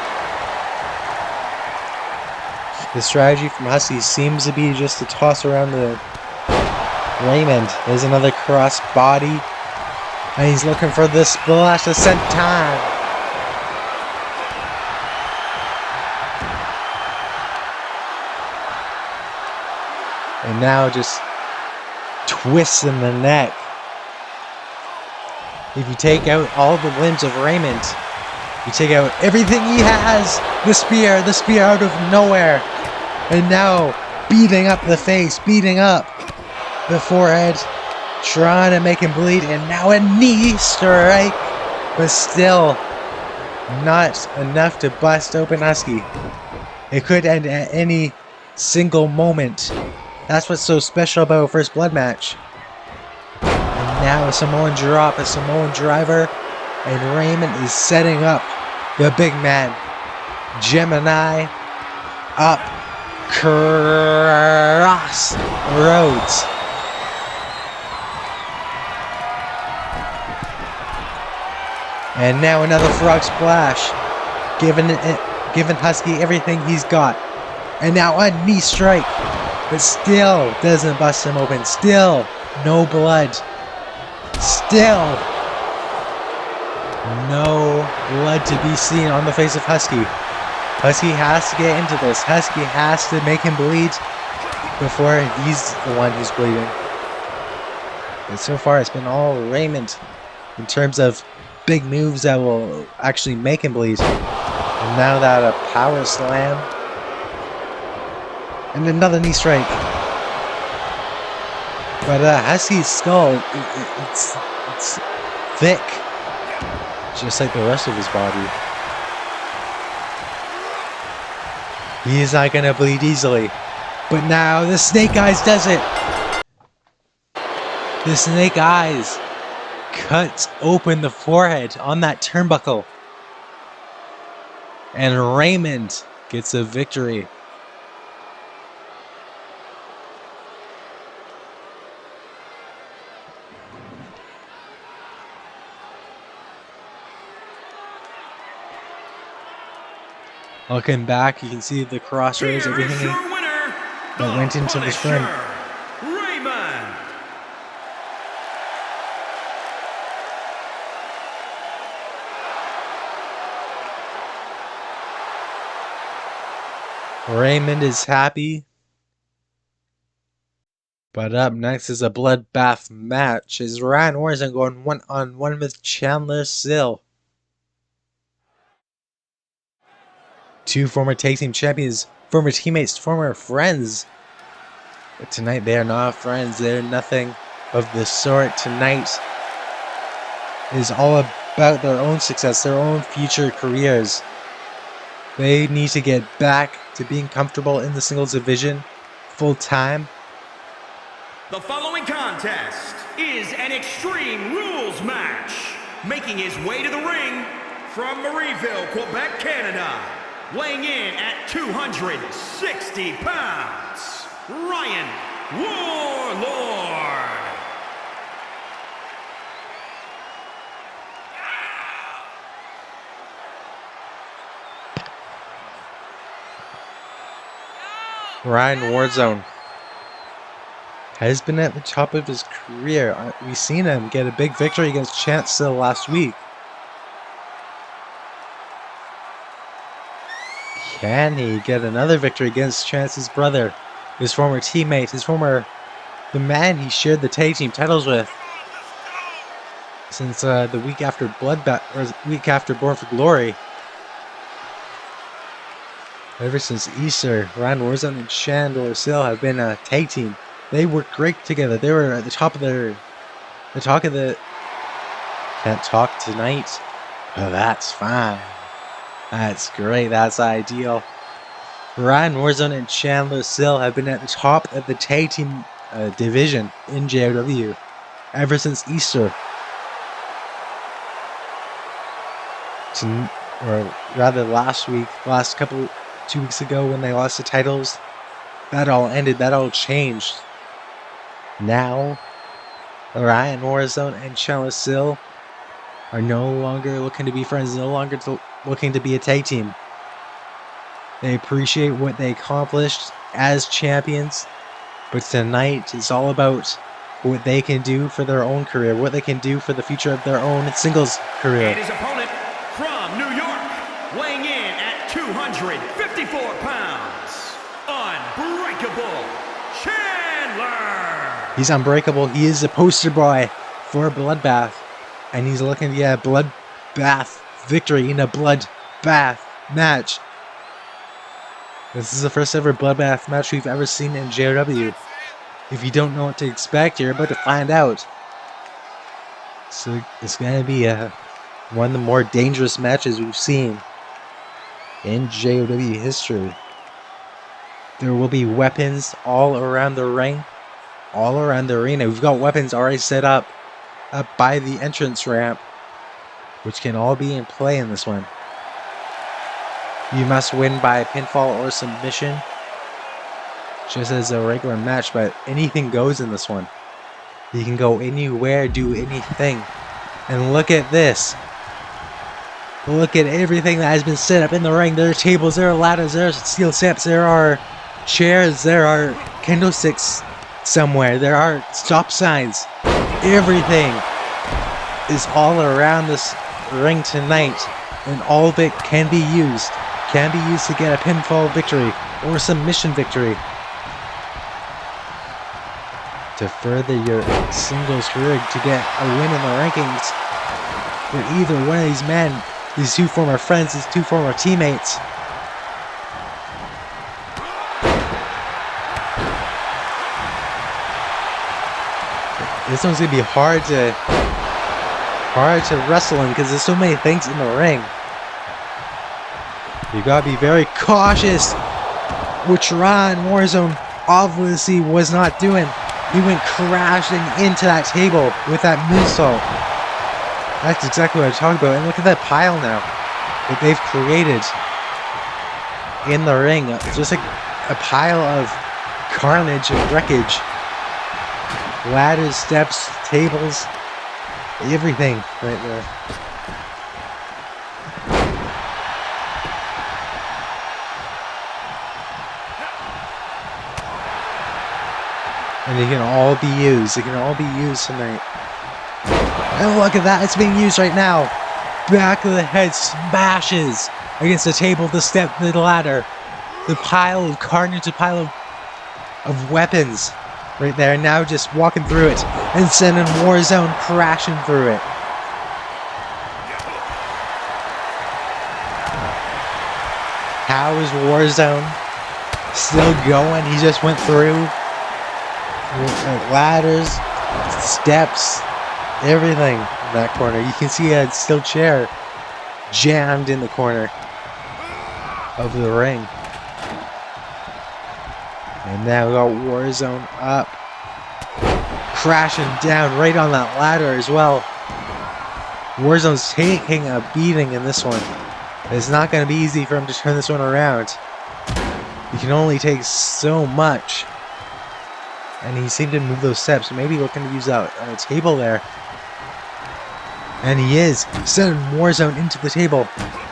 The strategy from Husky seems to be just to toss around the Raymond. There's another cross body, and he's looking for the splash ascent time. And now just twisting the neck. If you take out all the limbs of Raymond, you take out everything he has. The spear out of nowhere. And now beating up the face, beating up the forehead, trying to make him bleed. And now a knee strike, but still not enough to bust open Husky. It could end at any single moment. That's what's so special about a first blood match. And now a Samoan drop, a Samoan driver, and Raymond is setting up the big man. Gemini up cross roads. And now another frog splash, giving Husky everything he's got. And now a knee strike, but still doesn't bust him open. Still no blood. Still no blood to be seen on the face of Husky. Husky has to get into this. Husky has to make him bleed before he's the one who's bleeding. But so far it's been all Raymond in terms of big moves that will actually make him bleed. And now that a power slam. And another knee strike. But Husky's skull, it's thick. Just like the rest of his body. He's not gonna bleed easily. But now the Snake Eyes does it. The Snake Eyes cuts open the forehead on that turnbuckle. And Raymond gets a victory. Looking back, you can see the crossroads, everything that went into this ring. Raymond. Raymond is happy. But up next is a bloodbath match. Is Ryan Warzone going 1-on-1 with Chandler Sill. Two former tag team champions, former teammates, former friends. But tonight they are not friends. They're nothing of the sort. Tonight is all about their own success, their own future careers. They need to get back to being comfortable in the singles division full time. The following contest is an Extreme Rules match. Making his way to the ring from Marieville, Quebec, Canada. Weighing in at 260 pounds, Ryan Warlord. Ryan Warzone has been at the top of his career. We've seen him get a big victory against Chandler last week. Can he get another victory against Chance's brother, his former teammate, the man he shared the tag team titles with since the week after BloodBath, or week after Born for Glory? Ever since Easter, Ryan Warzone and Chandler Sill have been a tag team. They work great together. They were at the top of Can't talk tonight. Oh, that's fine. That's great. That's ideal. Ryan Warzone and Chandler Sill have been at the top of the tag team division in JOW ever since Easter. Or rather last week, 2 weeks ago when they lost the titles, that all ended, that all changed. Now, Ryan Warzone and Chandler Sill are no longer looking to be friends, no longer looking to be a tag team. They appreciate what they accomplished as champions, but tonight is all about what they can do for their own career, what they can do for the future of their own singles career. And his opponent from New York, weighing in at 254 pounds, Unbreakable Chandler. He's unbreakable. He is a poster boy for Bloodbath, and he's looking to get a Bloodbath victory in a Bloodbath match. This is the first ever Bloodbath match we've ever seen in JOW. If you don't know what to expect, you're about to find out. So it's going to be one of the more dangerous matches we've seen in JOW history. There will be weapons all around the ring, all around the arena. We've got weapons already set up by the entrance ramp, which can all be in play in this one. You must win by pinfall or submission, just as a regular match, but anything goes in this one. You can go anywhere, do anything. And look at this. Look at everything that has been set up in the ring. There are tables, there are ladders, there are steel steps, there are chairs, there are candlesticks somewhere, there are stop signs. Everything is all around this ring tonight, and all of it can be used. Can be used to get a pinfall victory or submission victory to further your singles career, to get a win in the rankings for either one of these men, these two former friends, these two former teammates. This one's gonna be hard to wrestle in because there's so many things in the ring. You gotta be very cautious, which Ryan Warzone obviously was not doing. He went crashing into that table with that moonsault. That's exactly what I'm talking about. And look at that pile now that they've created in the ring. It's just like a pile of carnage and wreckage. Ladders, steps, tables, everything right there. And they can all be used. They can all be used tonight. And look at that. It's being used right now. Back of the head smashes against the table, the step, the ladder. The pile of carnage, the pile of weapons right there. Now just walking through it and sending Warzone crashing through it. How is Warzone still going? He just went through ladders, steps, everything in that corner. You can see a steel chair jammed in the corner. of the ring. And now we got Warzone up. Crashing down right on that ladder as well. Warzone's taking a beating in this one. It's not going to be easy for him to turn this one around. He can only take so much. And he seemed to move those steps. Maybe looking to use that table there. And he is sending Warzone into the table.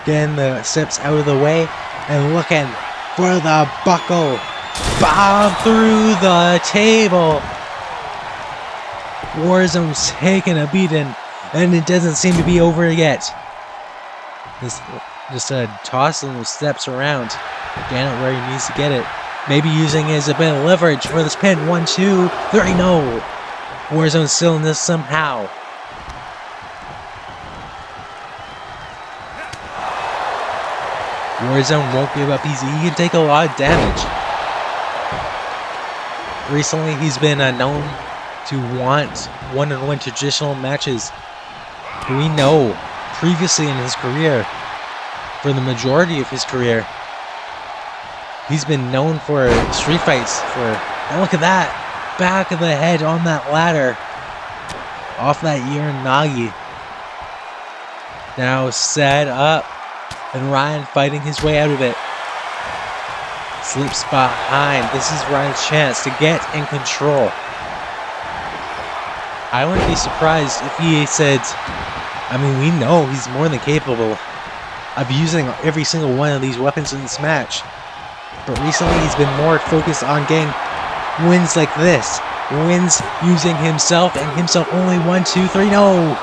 Getting the steps out of the way. And looking for the buckle. Bomb through the table. Warzone's taking a beating. And it doesn't seem to be over yet. Just tossing those steps around. Getting it where he needs to get it. Maybe using his a bit of leverage for this pin. 1, 2, 3, no. Warzone's still in this somehow. Warzone won't give up easy. He can take a lot of damage. Recently, he's been known to want one-on-one traditional matches. We know previously in his career, for the majority of his career, he's been known for street fights. And look at that, back of the head on that ladder, off that Nagi. Now set up, and Ryan fighting his way out of it. Slips behind. This is Ryan's chance to get in control. I wouldn't be surprised if he said, I mean, we know he's more than capable of using every single one of these weapons in this match. But recently he's been more focused on getting wins like this. Wins using himself and himself only. 1, 2, 3, no!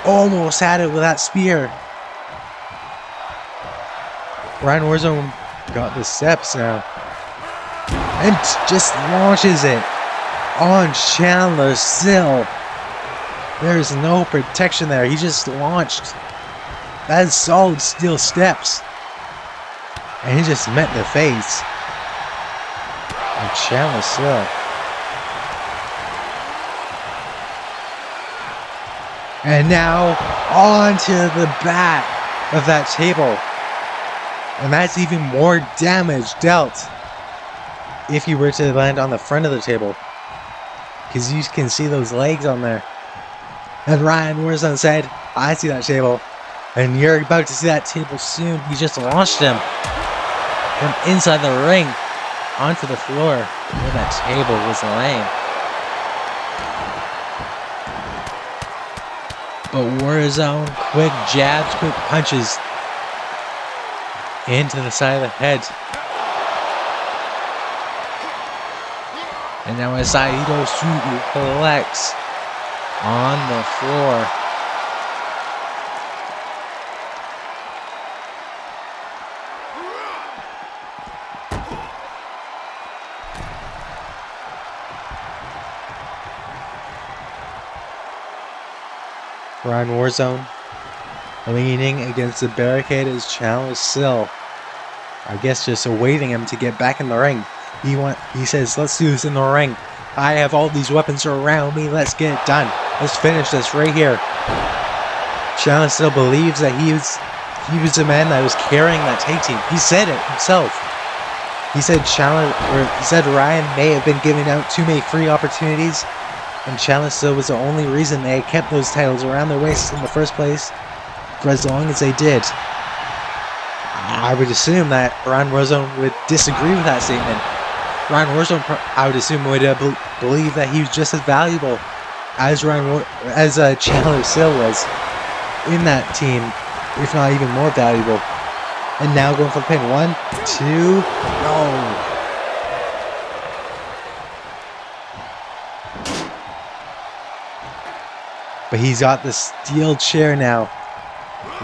Almost had it with that spear. Ryan Warzone got the steps now. And just launches it on Chandler Sill. There's no protection there. He just launched. That is solid steel steps. And he just met in the face. And Chandler Sill. And now onto the back of that table. And that's even more damage dealt if he were to land on the front of the table. Because you can see those legs on there. And Ryan Warzone said, I see that table. And you're about to see that table soon. He just launched him from inside the ring onto the floor where that table was laying. But Warzone, quick jabs, quick punches into the side of the head. And now Azrael collects on the floor. Ryan Warzone leaning against the barricade is Chandler Sill. I guess just awaiting him to get back in the ring. He says, let's do this in the ring. I have all these weapons around me. Let's get it done. Let's finish this right here. Chandler Sill believes that he was the man that was carrying that tag team. He said it himself. He said Ryan may have been giving out too many free opportunities, and Chandler Sill was the only reason they had kept those titles around their waists in the first place for as long as they did. I would assume that Ryan Warzone would disagree with that statement. Ryan Warzone, I would assume, would believe that he was just as valuable as Chandler Sill was in that team, if not even more valuable. And now going for the pin. 1, 2, no. But he's got the steel chair now.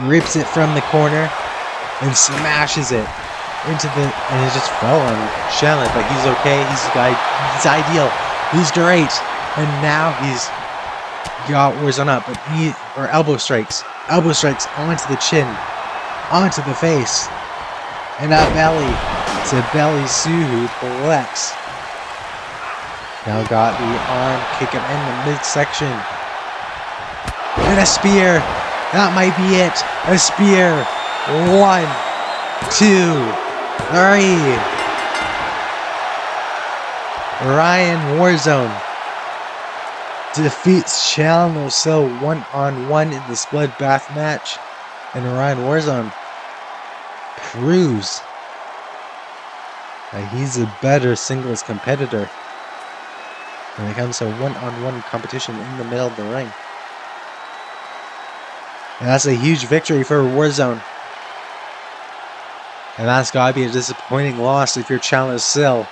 Rips it from the corner and smashes it into and it just fell on Chandler, but he's okay. He's ideal. He's great. And now he's got Warzone up, but elbow strikes onto the chin, onto the face, and that belly to belly Suhu collects. Now got the arm kicking in the midsection. And a spear. That might be it. A spear. 1, 2, 3. Ryan Warzone defeats Chandler Sill 1-on-1 in this bloodbath match, and Ryan Warzone proves that he's a better singles competitor when it comes to one-on-one competition in the middle of the ring. And that's a huge victory for Warzone. And that's gotta be a disappointing loss if you're Chandler Sill.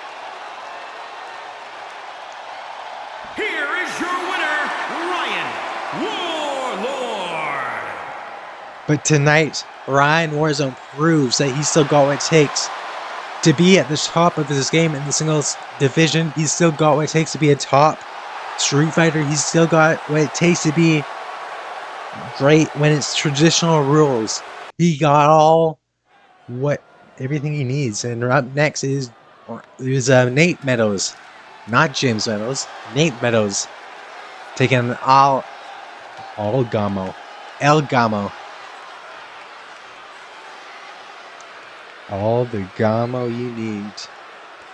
Here is your winner, Ryan Warlord. But tonight, Ryan Warzone proves that he's still got what it takes to be at the top of his game in the singles division. He's still got what it takes to be a top Street Fighter. He's still got what it takes to be great when it's traditional rules. He got everything he needs. And up next is Nate Meadows, not James Meadows. Nate Meadows taking Gámo. El Gámo. All the Gámo you need.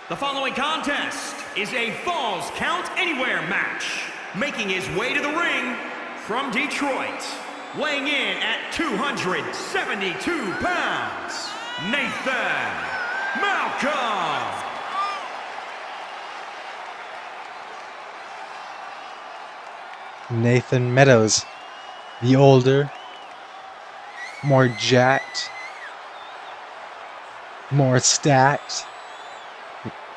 The following contest is a Falls Count Anywhere match. Making his way to the ring from Detroit, weighing in at 272 pounds, Nathan Malcolm. Nathan Meadows, the older, more jacked, more stacked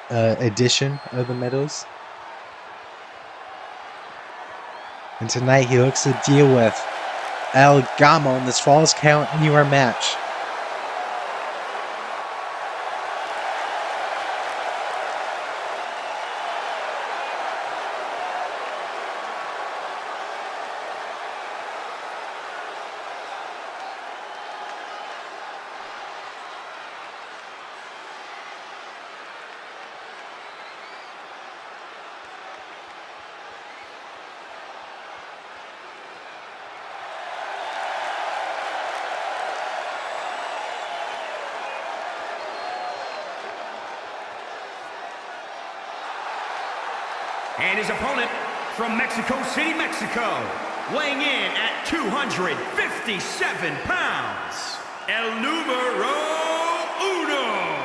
edition of the Meadows. And tonight he looks to deal with El Gámo in this Falls Count Anywhere match. And his opponent from Mexico City, Mexico, weighing in at 257 pounds, El Número Uno.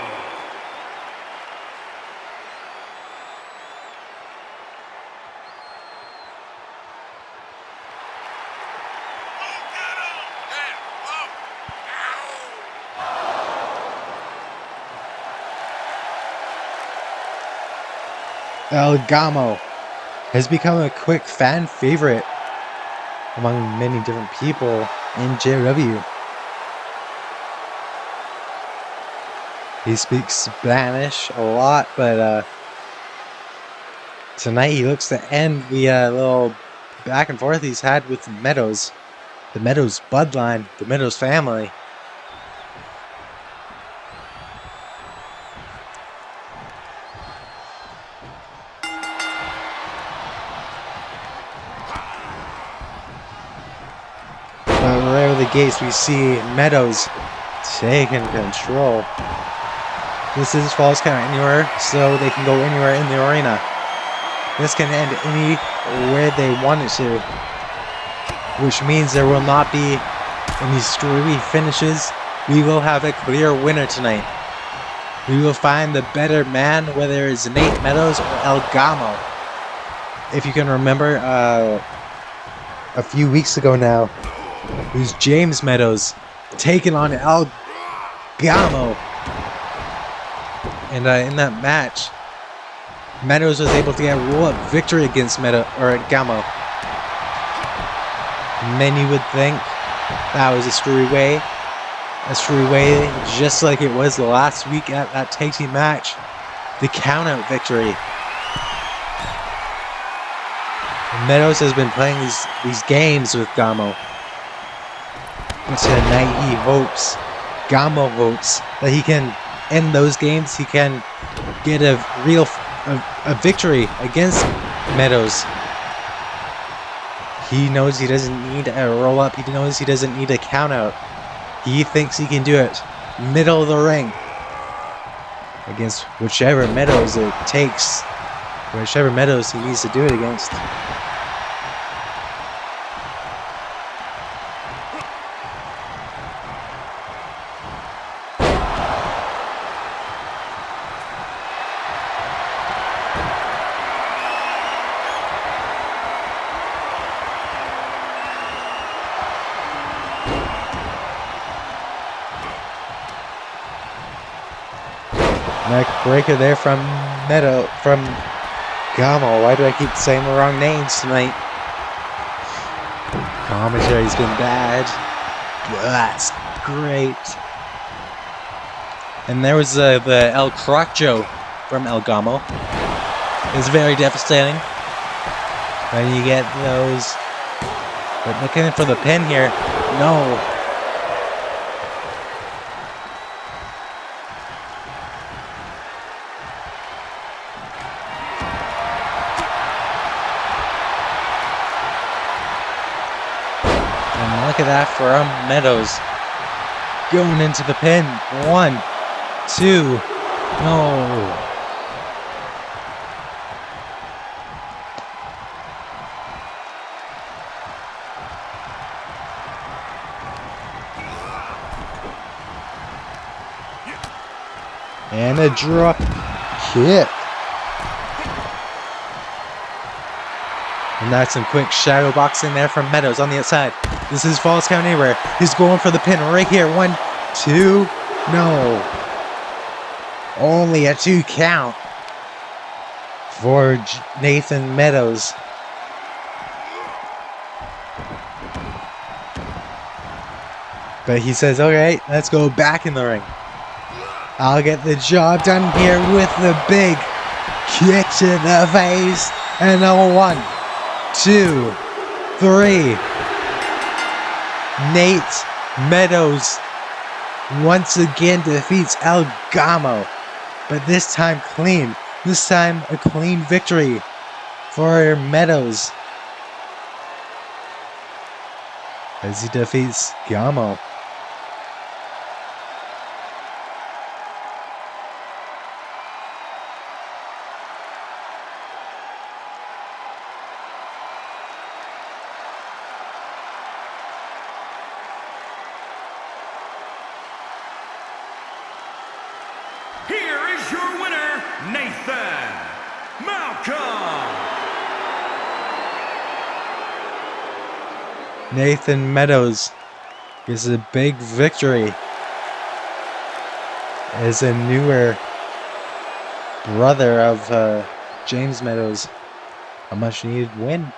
El Gámo has become a quick fan favorite among many different people in JW. He speaks Spanish a lot, but tonight he looks to end the little back and forth he's had with Meadows, the Meadows bloodline, the Meadows family. Right out of the gates, we see Meadows taking control. This is Falls Count Anywhere, so they can go anywhere in the arena. This can end anywhere they want it to, which means there will not be any screwy finishes. We will have a clear winner tonight. We will find the better man, whether it's Nate Meadows or El Gámo. If you can remember, a few weeks ago now, it was James Meadows taking on El Gámo. And in that match, Meadows was able to get a roll-up victory against Gámo. Many would think that was a screwy way. A screwy way, just like it was the last week at that tag team match. The count-out victory. Meadows has been playing these games with Gámo. But tonight he hopes, Gámo hopes, that he can end those games. He can get a victory against Meadows. He knows he doesn't need a roll up. He knows he doesn't need a count out. He thinks he can do it. middle of the ring against whichever Meadows it takes, whichever Meadows he needs to do it against. Neck breaker there from Gámo. Why do I keep saying the wrong names tonight? Commentary's been bad. That's great. And there was the El Croccho from El Gámo. It's very devastating when you get those. But looking for the pin here. No. Look at that from Meadows. Going into the pin. 1, 2. No. And a drop kick. And that's some quick shadow boxing there from Meadows on the outside. This is Falls Count Anywhere. He's going for the pin right here. 1, 2. No. Only a 2 count for Nathan Meadows. But he says, alright, let's go back in the ring. I'll get the job done here with the big kick to the face. And a 1, 2, 3. Nate Meadows once again defeats El Gámo, but this time clean. This time a clean victory for Meadows as he defeats Gámo. Here is your winner, Nathan Malcolm. Nathan Meadows gets a big victory as a newer brother of James Meadows. A much needed win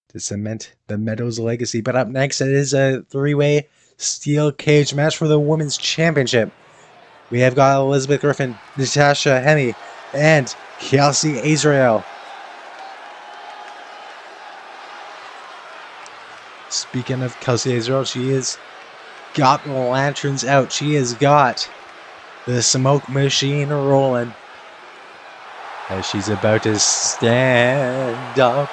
to cement the Meadows legacy. But up next, it is a 3-way steel cage match for the women's championship. We have got Elizabeth Griffin, Natasha, Hemme, and Kelsey Azrael. Speaking of Kelsey Azrael, she has got the lanterns out. She has got the smoke machine rolling as she's about to stand up.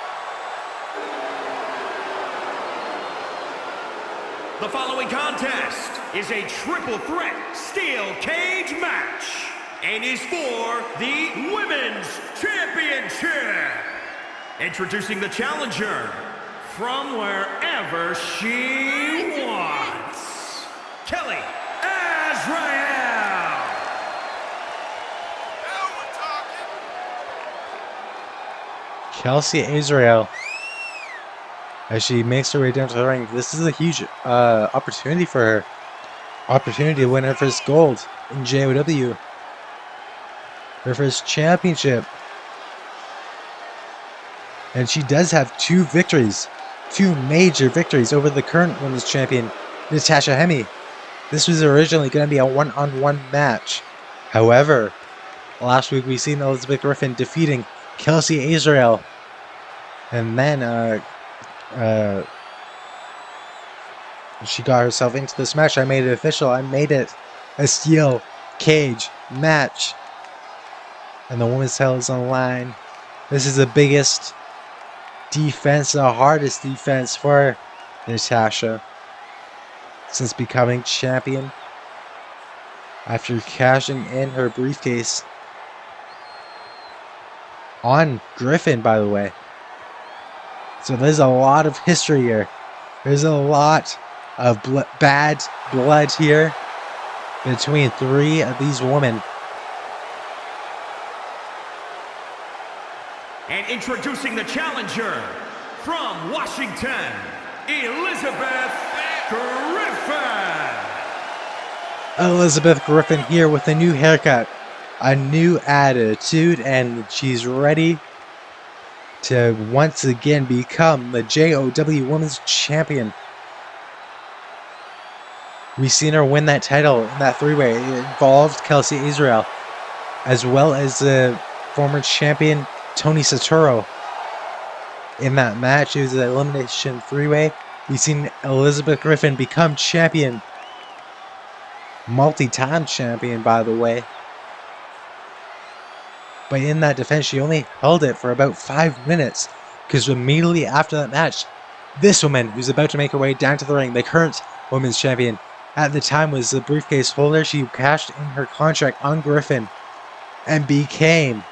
The following contest is a triple threat steel cage match and is for the Women's Championship. Introducing the challenger from wherever she wants, Kelly Azrael. Now we're talking. Kelsey Azrael, as she makes her way down to the ring. This is a huge opportunity for her. Opportunity to win her first gold in JOW. Her first championship. And she does have 2 victories. 2 major victories over the current women's champion, Natasha Hemme. This was originally going to be a 1-on-1 match. However, last week we seen Elizabeth Griffin defeating Kelsey Azrael. And then she got herself into this match. I made it official. I made it a steel cage match. And the women's title is on the line. This is the biggest defense, the hardest defense for Natasha. since becoming champion after cashing in her briefcase on Griffin, by the way. So there's a lot of history here. There's a lot of bad blood here between 3 of these women. And introducing the challenger from Washington, Elizabeth Griffin. Elizabeth Griffin here with a new haircut, a new attitude, and she's ready to once again become the JOW Women's Champion. We've seen her win that title in that 3-way. It involved Kelsey, Azrael, as well as the former champion Tony Saturo. In that match, it was an elimination 3-way. We've seen Elizabeth Griffin become champion. Multi-time champion, by the way. But in that defense, she only held it for about 5 minutes. Because immediately after that match, this woman, who's about to make her way down to the ring, the current women's champion, at the time was the briefcase holder. She cashed in her contract on Griffin and became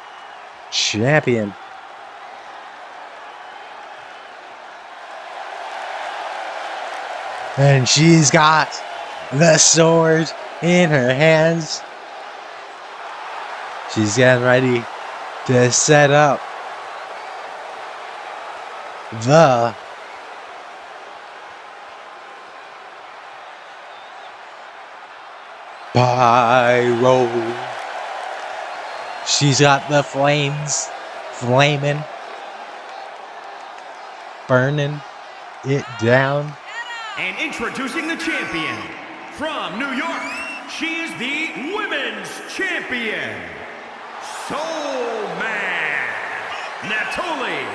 champion. And she's got the sword in her hands. She's getting ready to set up the pyro. She's got the flames flaming, burning it down. And introducing the champion from New York, she is the women's champion, Soul Man, Natalie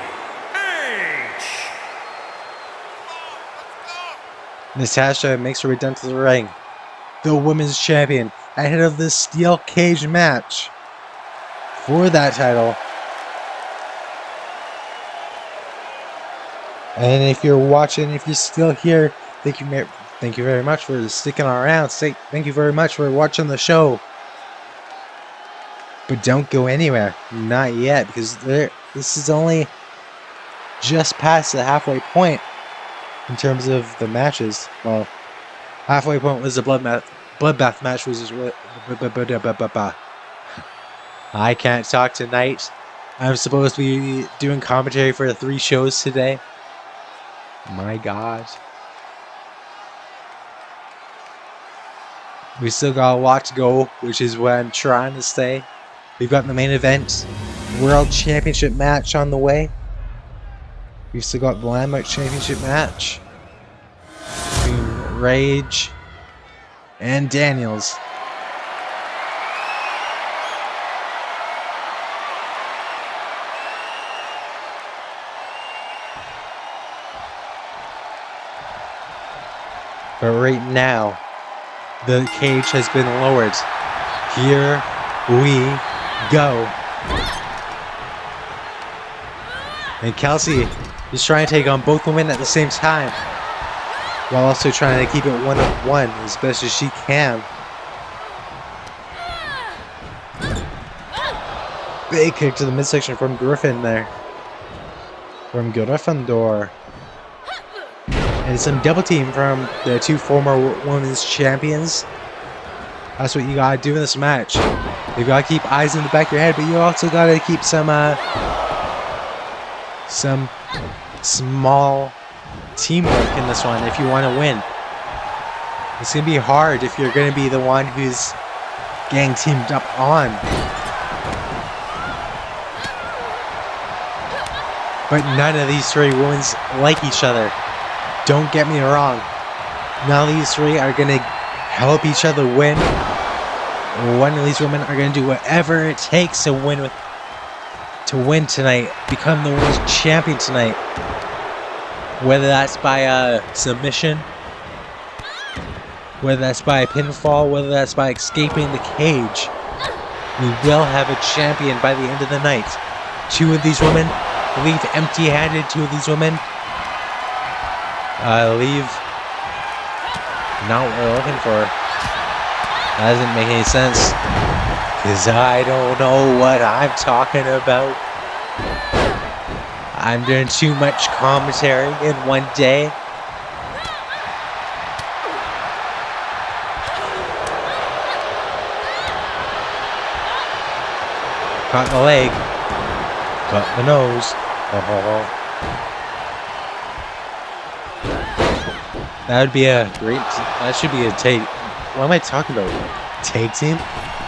H. Natasha makes her way down to the ring. The women's champion ahead of the steel cage match for that title. And if you're watching, if you're still here, thank you very much for sticking around. Thank you very much for watching the show. But don't go anywhere. Not yet, because this is only just past the halfway point in terms of the matches. Well, halfway point was the bloodbath match. I can't talk tonight. I'm supposed to be doing commentary for the 3 shows today. My God. We still got a lot to go, which is what I'm trying to say. We've got the main event, World Championship match on the way. We've still got the Landmark Championship match between Rage and Daniels. But right now, the cage has been lowered. Here we go. And Kelsey is trying to take on both women at the same time, while also trying to keep it 1-on-1 as best as she can. Big kick to the midsection from Griffin there. From Gryffindor. And some double team from the 2 former women's champions. That's what you gotta do in this match. You gotta keep eyes in the back of your head, but you also gotta keep some small teamwork in this one if you want to win. It's gonna be hard if you're gonna be the one who's getting teamed up on. But none of these 3 women like each other. Don't get me wrong. None of these 3 are gonna help each other win. One of these women are gonna do whatever it takes to win tonight, become the world champion tonight. Whether that's by a submission, whether that's by a pinfall, whether that's by escaping the cage, we will have a champion by the end of the night. 2 of these women leave empty-handed. 2 of these women leave Not what we're looking for. That doesn't make any sense. Because I don't know what I'm talking about. I'm doing too much commentary in one day. Caught the leg. Caught the nose. Oh. That would be a great... That should be a tag... What am I talking about? Tag team?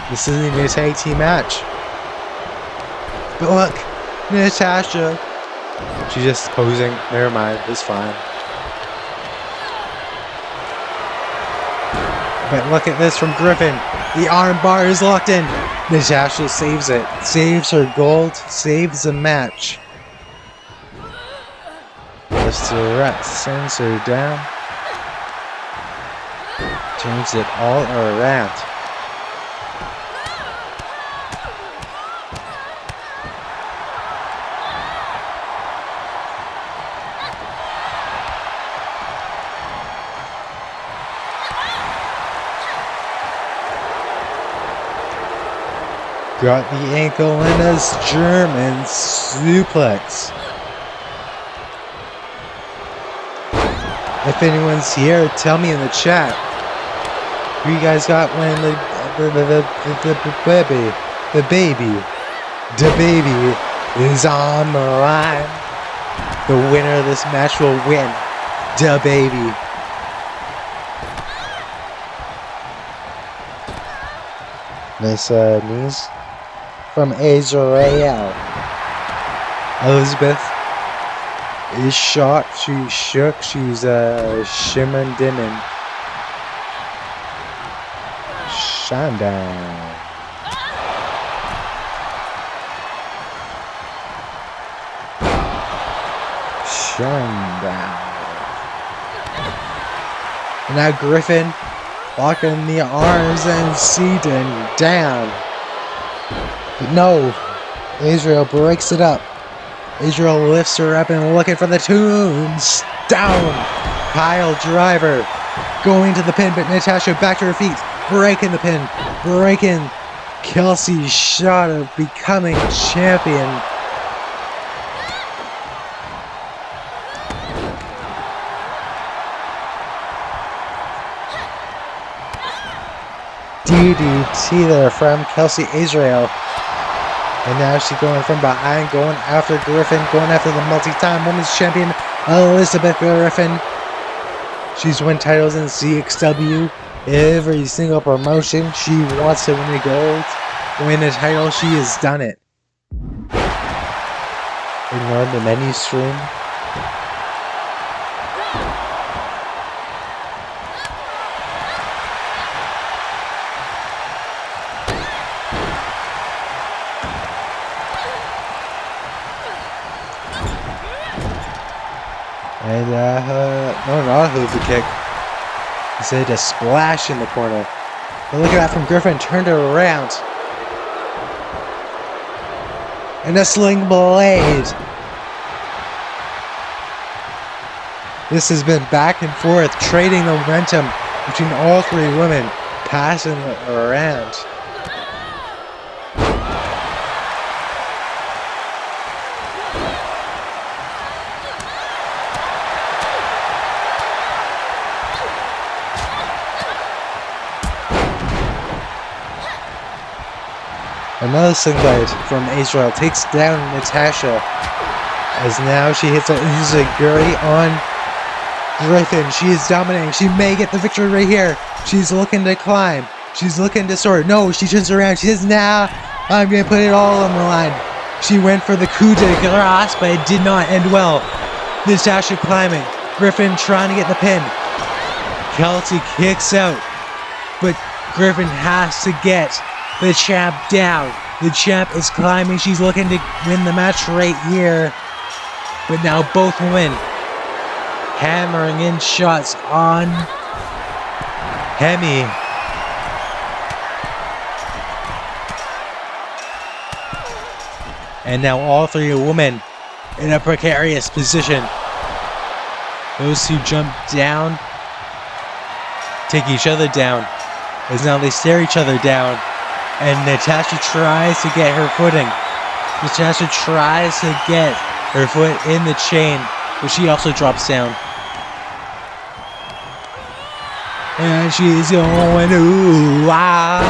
This isn't even a tag team match. But look! Natasha! She's just posing. Never mind. It's fine. But look at this from Griffin. The arm bar is locked in. Natasha saves it. Saves her gold. Saves the match. Lifts her up. Sends her down. Turns it all around. Got the ankle in a German suplex. If anyone's here, tell me in the chat. Who you guys got when the baby is on the line? The winner of this match will win. Da baby. Nice knees from Azrael. Elizabeth is shocked. She's shook. She's shimmering, dimming. Shine down. Shine down. And now Griffin locking the arms and seating down. But no, Azrael breaks it up. Azrael lifts her up and looking for the tombs. Down. Pile driver going to the pin, but Natasha back to her feet. Breaking the pin. Breaking Kelsey's shot of becoming champion. DDT there from Kelsey Azrael. And now she's going from behind, going after Griffin, going after the multi-time women's champion, Elizabeth Griffin. She's won titles in CXW. Every single promotion, she wants to win the gold. Win the title, she has done it. Ignore the menu stream. And no, not a hoover kick. Instead a splash in the corner. But look at that from Griffin, turned it around. And a sling blade. This has been back and forth, trading the momentum between all three women, passing it around. Another sling blade from Azrael takes down Natasha, as now she hits a enziguri on Griffin. She is dominating. She may get the victory right here. She's looking to climb. She's looking to soar. No, she turns around. She says, "Nah, I'm going to put it all on the line." She went for the coup de grace, but it did not end well. Natasha climbing. Griffin trying to get the pin. Kelsey kicks out, but Griffin has to get the champ down. The champ is climbing. She's looking to win the match right here. But now both women hammering in shots on Hemme. And now all three women in a precarious position. Those who jump down take each other down. As now they stare each other down. And Natasha tries to get her footing. Natasha tries to get her foot in the chain, but she also drops down. And she's going, ooh, ah.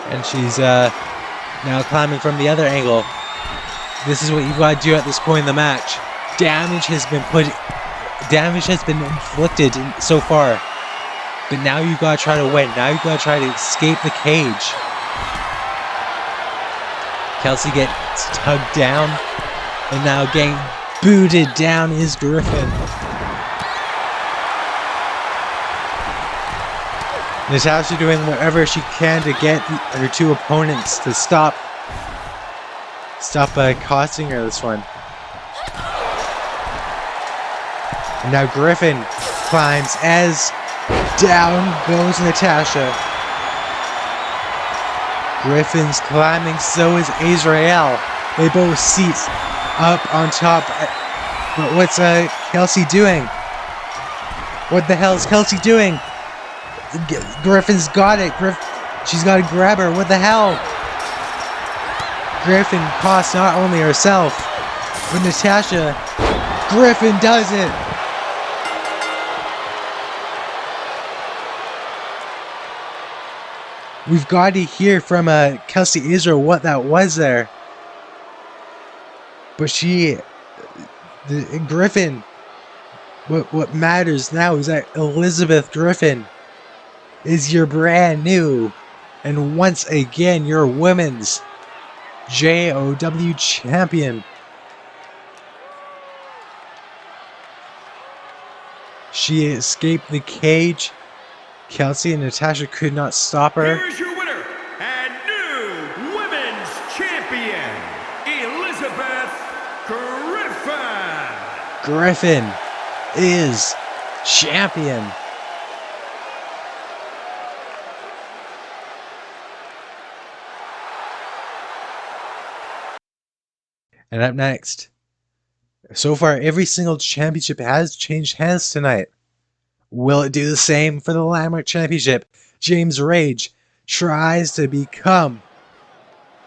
And she's now climbing from the other angle. This is what you've got to do at this point in the match. Damage has been inflicted so far. But now you've got to try to win. Now you've got to try to escape the cage. Kelsey gets tugged down. And now getting booted down is Griffin. Natasha doing whatever she can to get her two opponents to stop costing her this one. And now Griffin climbs as down goes Natasha. Griffin's climbing, so is Azrael. They both seat up on top. But what's Kelsey doing? What the hell is Kelsey doing? Griffin's got it. She's got to grab her. What the hell? Griffin costs not only herself, but Natasha. Griffin does it. We've got to hear from Kelsey Israel what that was there. But Griffin, what matters now is that Elizabeth Griffin is your brand new and once again your women's JOW champion. She escaped the cage. Kelsey and Natasha could not stop her. Here is your winner and new women's champion, Elizabeth Griffin. Griffin is champion. And up next, so far every single championship has changed hands tonight. Will it do the same for the Landmark Championship? James Rage tries to become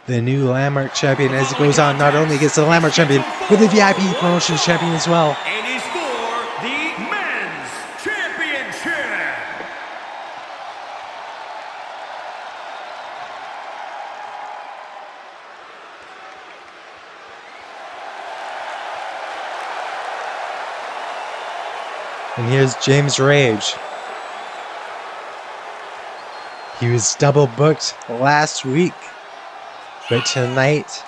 the new Landmark Champion as it goes on. Not only gets the Landmark Champion, but the VIP Promotions Champion as well. And is for the men's championship. And here's James Rage. He was double booked last week, but tonight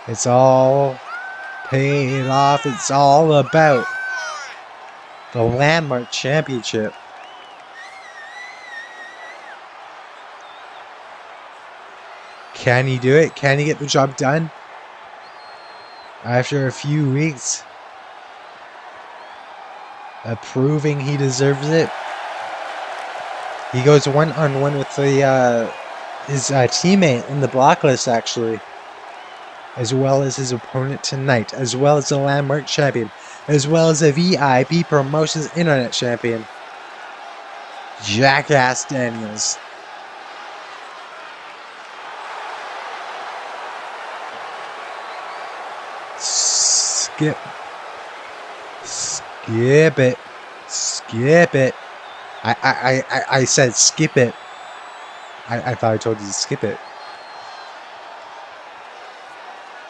it's all paid off. It's all about the Landmark Championship. Can he do it? Can he get the job done? After a few weeks proving he deserves it. He goes one-on-one with his teammate in the Blacklist, actually, as well as his opponent tonight, as well as the Landmark Champion, as well as the VIP Promotions Internet Champion, Jackass Daniels. Skip it. Skip it. I said skip it. I thought I told you to skip it.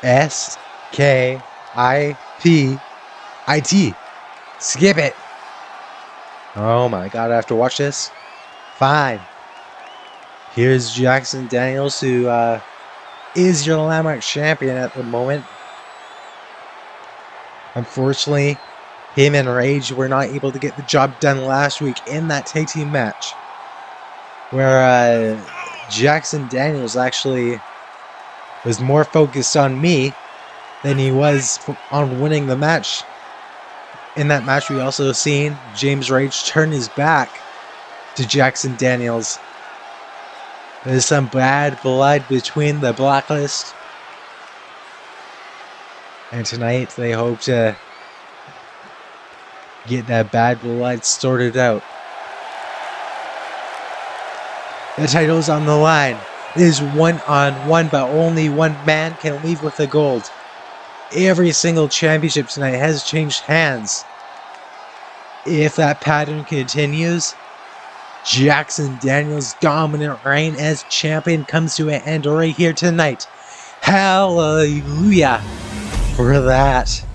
SKIPIT. Skip it. Oh my god, I have to watch this? Fine. Here's Jackson Daniels, who is your Landmark Champion at the moment. Unfortunately, him and Rage were not able to get the job done last week in that tag team match, where Jackson Daniels actually was more focused on me than he was on winning the match. In that match, we also seen James Rage turn his back to Jackson Daniels. There's some bad blood between the Blacklist, and tonight they hope to Get that bad blood sorted out. The title's on the line. It is 1-on-1, but only one man can leave with the gold. Every single championship tonight has changed hands. If that pattern continues, Jackson Daniels' dominant reign as champion comes to an end right here tonight. Hallelujah for that.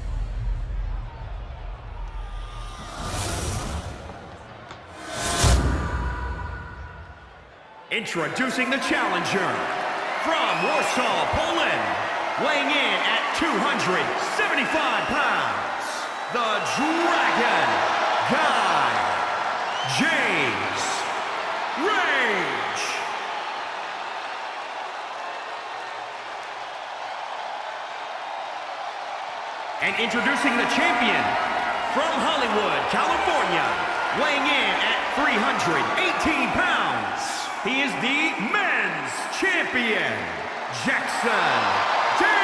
Introducing the challenger from Warsaw, Poland, weighing in at 275 pounds, the Dragon Guy, James Rage. And introducing the champion from Hollywood, California, weighing in at 318 pounds. He is the men's champion, Jackson Daniels.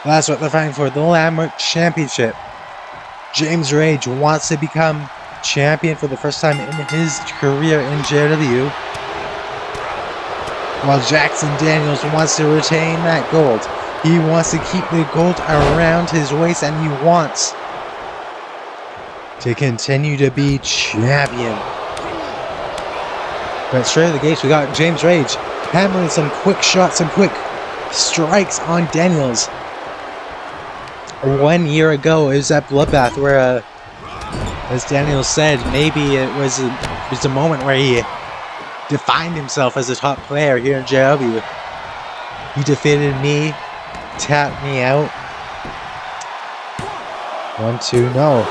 That's what they're fighting for, the Landmark Championship. James Rage wants to become champion for the first time in his career in JW, while Jackson Daniels wants to retain that gold. He wants to keep the gold around his waist, and he wants to continue to be champion. But straight out of the gates, we got James Rage hammering some quick shots, some quick strikes on Daniels. 1 year ago, it was at Bloodbath where, as Daniel said, maybe it was a moment where he defined himself as a top player here in JW. He defeated me, tapped me out. 1-2, no.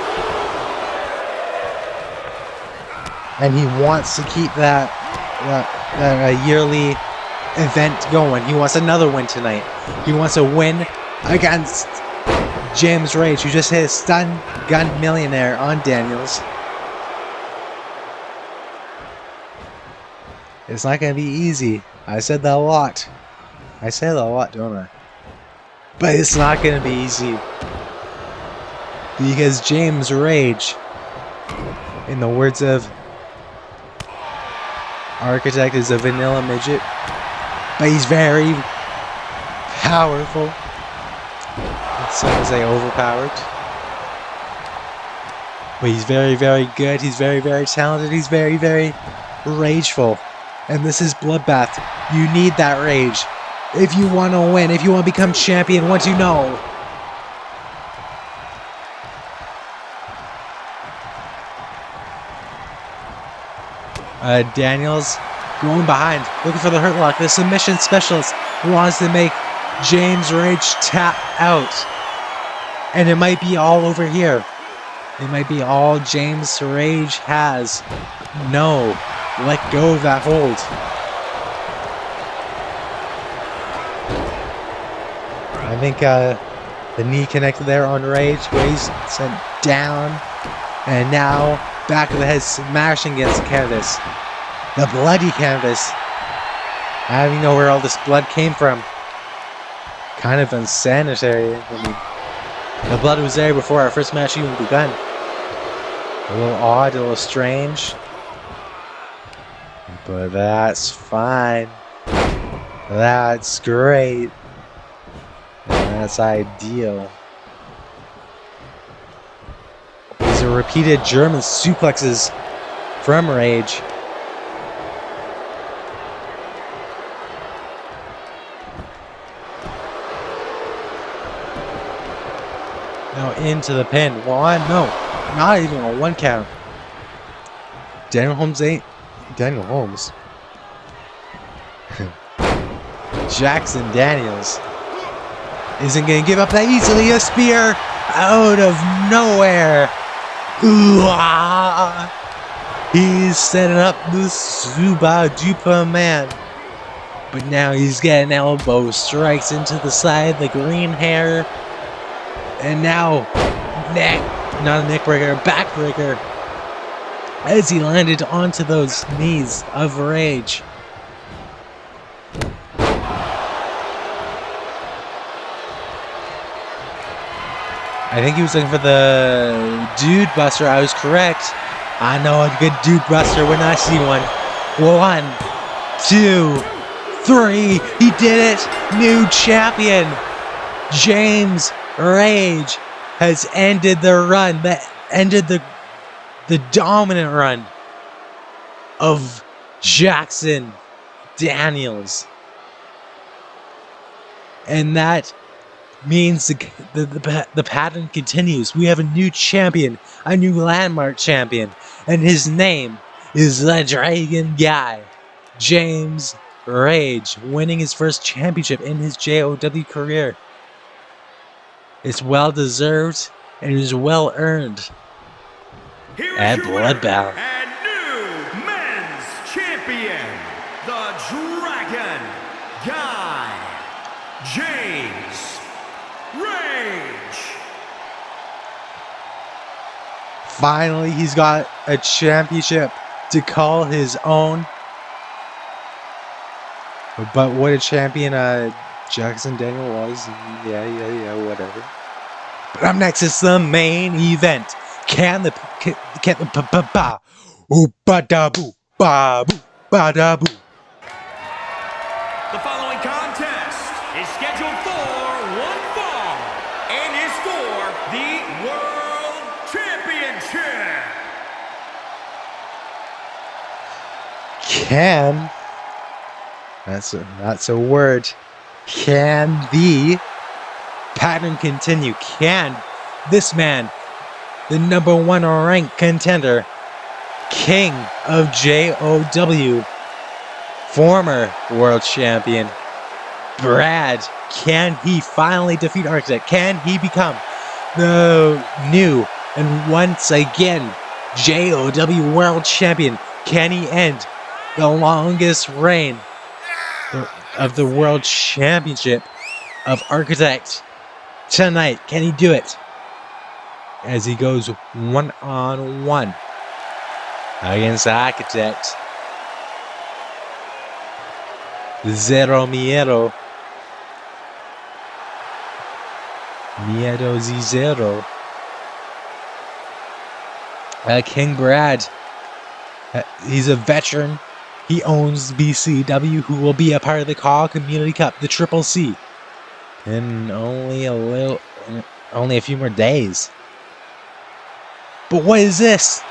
And he wants to keep that yearly event going. He wants another win tonight. He wants a win against James Rage, who just hit a stun gun millionaire on Daniels. It's not going to be easy. I said that a lot. I say that a lot, don't I? But it's not going to be easy. Because James Rage, in the words of Architect, is a vanilla midget. But he's very powerful. Some would say overpowered. But he's very, very good. He's very, very talented. He's very, very rageful. And this is Bloodbath. You need that rage. If you want to win, if you want to become champion, once you know. Daniels going behind, looking for the hurt lock. The submission specialist wants to make James Rage tap out. And it might be all over here. It might be all James Rage has. No. Let go of that hold. I think the knee connected there on Rage. Rage sent down. And now back of the head smashing against the canvas. The bloody canvas. I don't even know where all this blood came from. Kind of unsanitary. I mean, the blood was there before our first match even begun. A little odd, a little strange. But that's fine. That's great. That's ideal. These are repeated German suplexes from Rage. Now into the pin. One, no, not even a 1 count. Daniel Holmes ain't Daniel Holmes. Jackson Daniels isn't gonna give up that easily. A spear out of nowhere. Ooh, ah. He's setting up the Super Duper Man. But now he's getting elbow strikes into the side, the green hair. And now, not a neck breaker, back breaker. As he landed onto those knees of rage. I think he was looking for the Dude Buster. I was correct. I know a good Dude Buster when I see one. 1, 2, 3. He did it. New champion. James Rage has ended the run. That ended the dominant run of Jackson Daniels. And that means the pattern continues. We have a new champion, a new landmark champion, and his name is the Dragon Guy, James Rage, winning his first championship in his JOW career. It's well deserved and it is well earned. At Bloodbath. And new men's champion, the Dragon Guy, James Rage. Finally, he's got a championship to call his own. But what a champion Jackson Daniel was. Yeah, whatever. But up next is the main event. Can the ba-da-boo, ba-boo, ba-da-boo. The following contest is scheduled for one fall and is for the World Championship. Can, that's a word. Can the pattern continue? Can this man, the #1 ranked contender, king of JOW, former world champion, Brad, can he finally defeat Architect? Can he become the new and once again JOW world champion? Can he end the longest reign of the world championship of Architect tonight? Can he do it? As he goes 1-on-1 against Architect. Zero miedo. Miedo zero. King Brad. He's a veteran. He owns BCW, who will be a part of the Call Community Cup, the Triple C, in only a few more days. But what is this?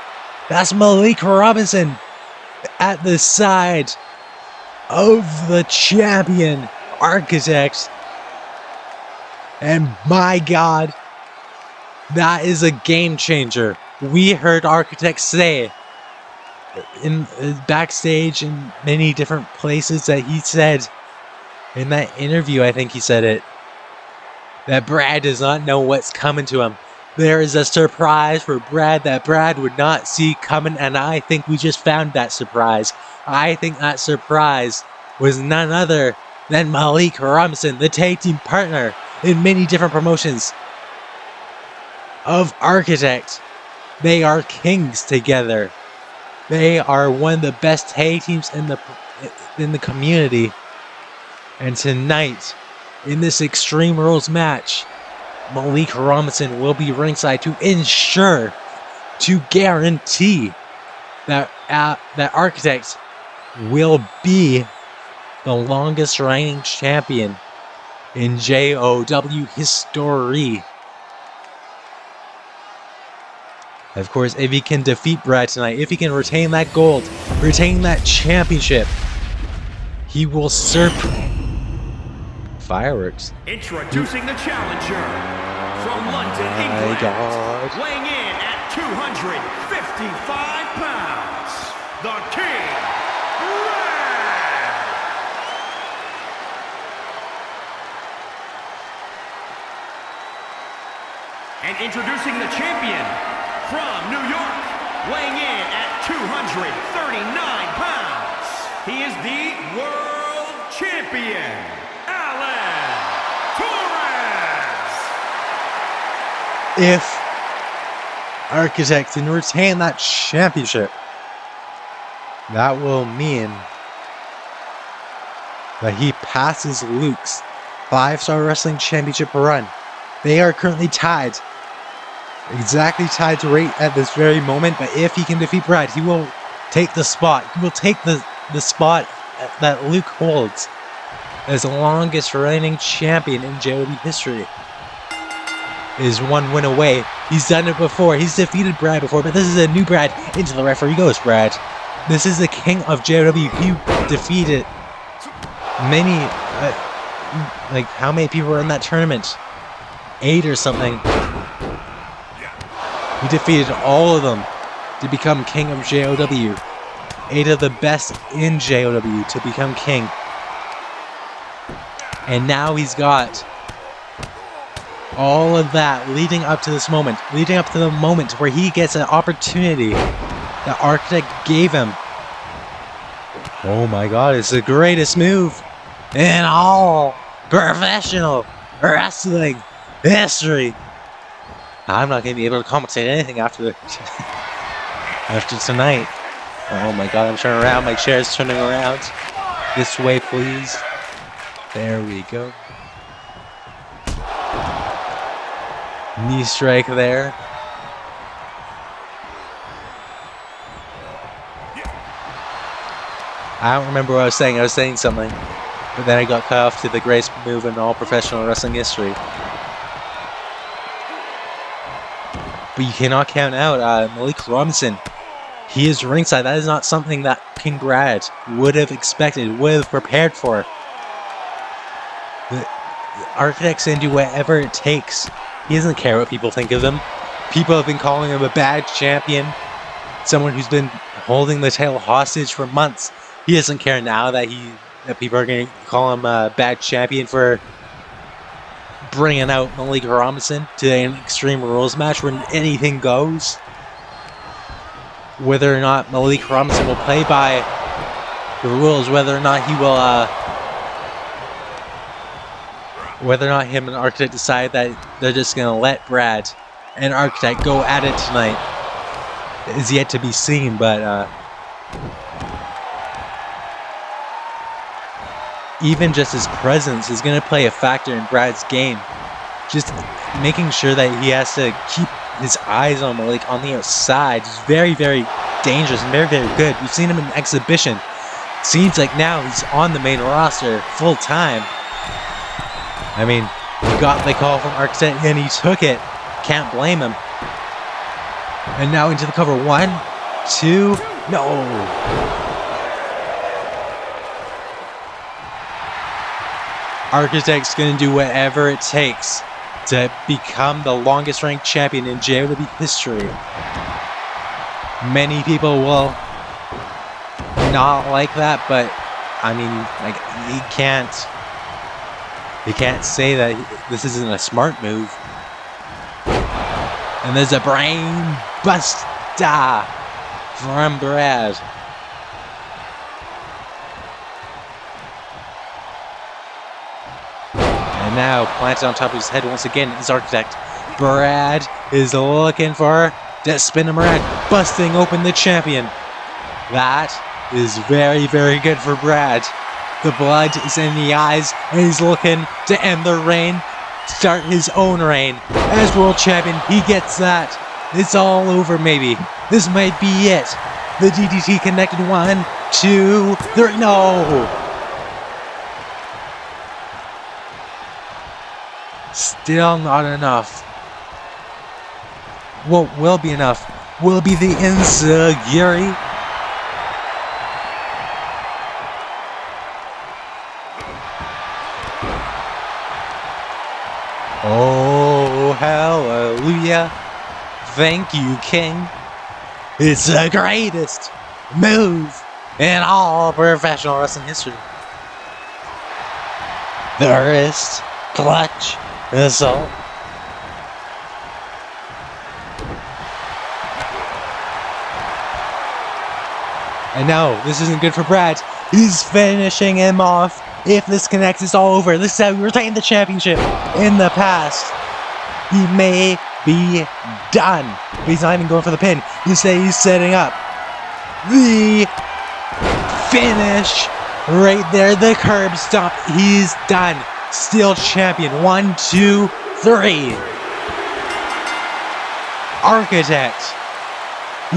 That's Malik Robinson at the side of the champion Architect. And my God, that is a game changer. We heard Architect say in backstage in many different places that he said in that interview, I think he said it, that Brad does not know what's coming to him. There is a surprise for Brad that Brad would not see coming, and I think we just found that surprise. I think that surprise was none other than Malik Robinson, the tag team partner in many different promotions of Architect. They are kings together. They are one of the best tag teams in the community. And tonight, in this Extreme Rules match, Malik Robinson will be ringside to ensure, to guarantee that Architect will be the longest reigning champion in JOW history. Of course, if he can defeat Brad tonight, if he can retain that gold, retain that championship, he will fireworks. Introducing the challenger from London, England, weighing in at 255 pounds, the King, Brad. And introducing the champion from New York, weighing in at 255 139 pounds. He is the world champion, Alan Torres. If Architect can retain that championship, that will mean that he passes Luke's 5-star wrestling championship run. They are currently tied. Exactly tied to right at this very moment, but if he can defeat Brad, he will take the spot. He will take the spot that Luke holds as the longest reigning champion in JOW history. Is one win away. He's done it before. He's defeated Brad before, but this is a new Brad. Into the referee goes Brad. This is the king of JOW. He defeated many, like how many people were in that tournament? 8 or something. He defeated all of them to become king of JOW. 8 of the best in JOW to become king. And now he's got all of that leading up to this moment. Leading up to the moment where he gets an opportunity that Architect gave him. Oh my god, it's the greatest move in all professional wrestling history. I'm not going to be able to commentate anything after tonight. Oh my god, I'm turning around. My chair's turning around. This way, please. There we go. Knee strike there. I don't remember what I was saying. I was saying something. But then I got cut off to the greatest move in all professional wrestling history. But you cannot count out Malik Robinson. He is ringside. That is not something that King Brad would have expected, would have prepared for. The Architect's going to do whatever it takes. He doesn't care what people think of him. People have been calling him a bad champion. Someone who's been holding the title hostage for months. He doesn't care now that people are going to call him a bad champion for bringing out Malik Robinson to an Extreme Rules match where anything goes. Whether or not Malik Robinson will play by the rules, whether or not he will, whether or not him and Architect decide that they're just going to let Brad and Architect go at it tonight is yet to be seen, but even just his presence is going to play a factor in Brad's game. Just making sure that he has to keep his eyes on Malik on the outside is very, very dangerous and very, very good. We've seen him in exhibition. Seems like now he's on the main roster full time. I mean, he got the call from Architect and he took it. Can't blame him. And now into the cover. 1, 2, no. Architect's going to do whatever it takes to become the longest ranked champion in JOW history. Many people will not like that, but I mean, like, he can't say that this isn't a smart move. And there's a brain buster from Brad. And now planted on top of his head once again is Architect. Brad is looking for to spin him around, busting open the champion. That is very, very good for Brad. The blood is in the eyes, and he's looking to end the reign, start his own reign as world champion. He gets that. It's all over, maybe. This might be it. The DDT connected. 1, 2, 3. No! Still not enough. What will be enough? Will be the Enziguri? Oh, hallelujah. Thank you, King. It's the greatest move in all professional wrestling history. The wrist clutch assault. And no, this isn't good for Brad. He's finishing him off. If this connects, it's all over. This is how we retained the championship in the past. He may be done. But he's not even going for the pin. He's setting up the finish right there. The curb stop. He's done. Still champion. 1, 2, 3. Architect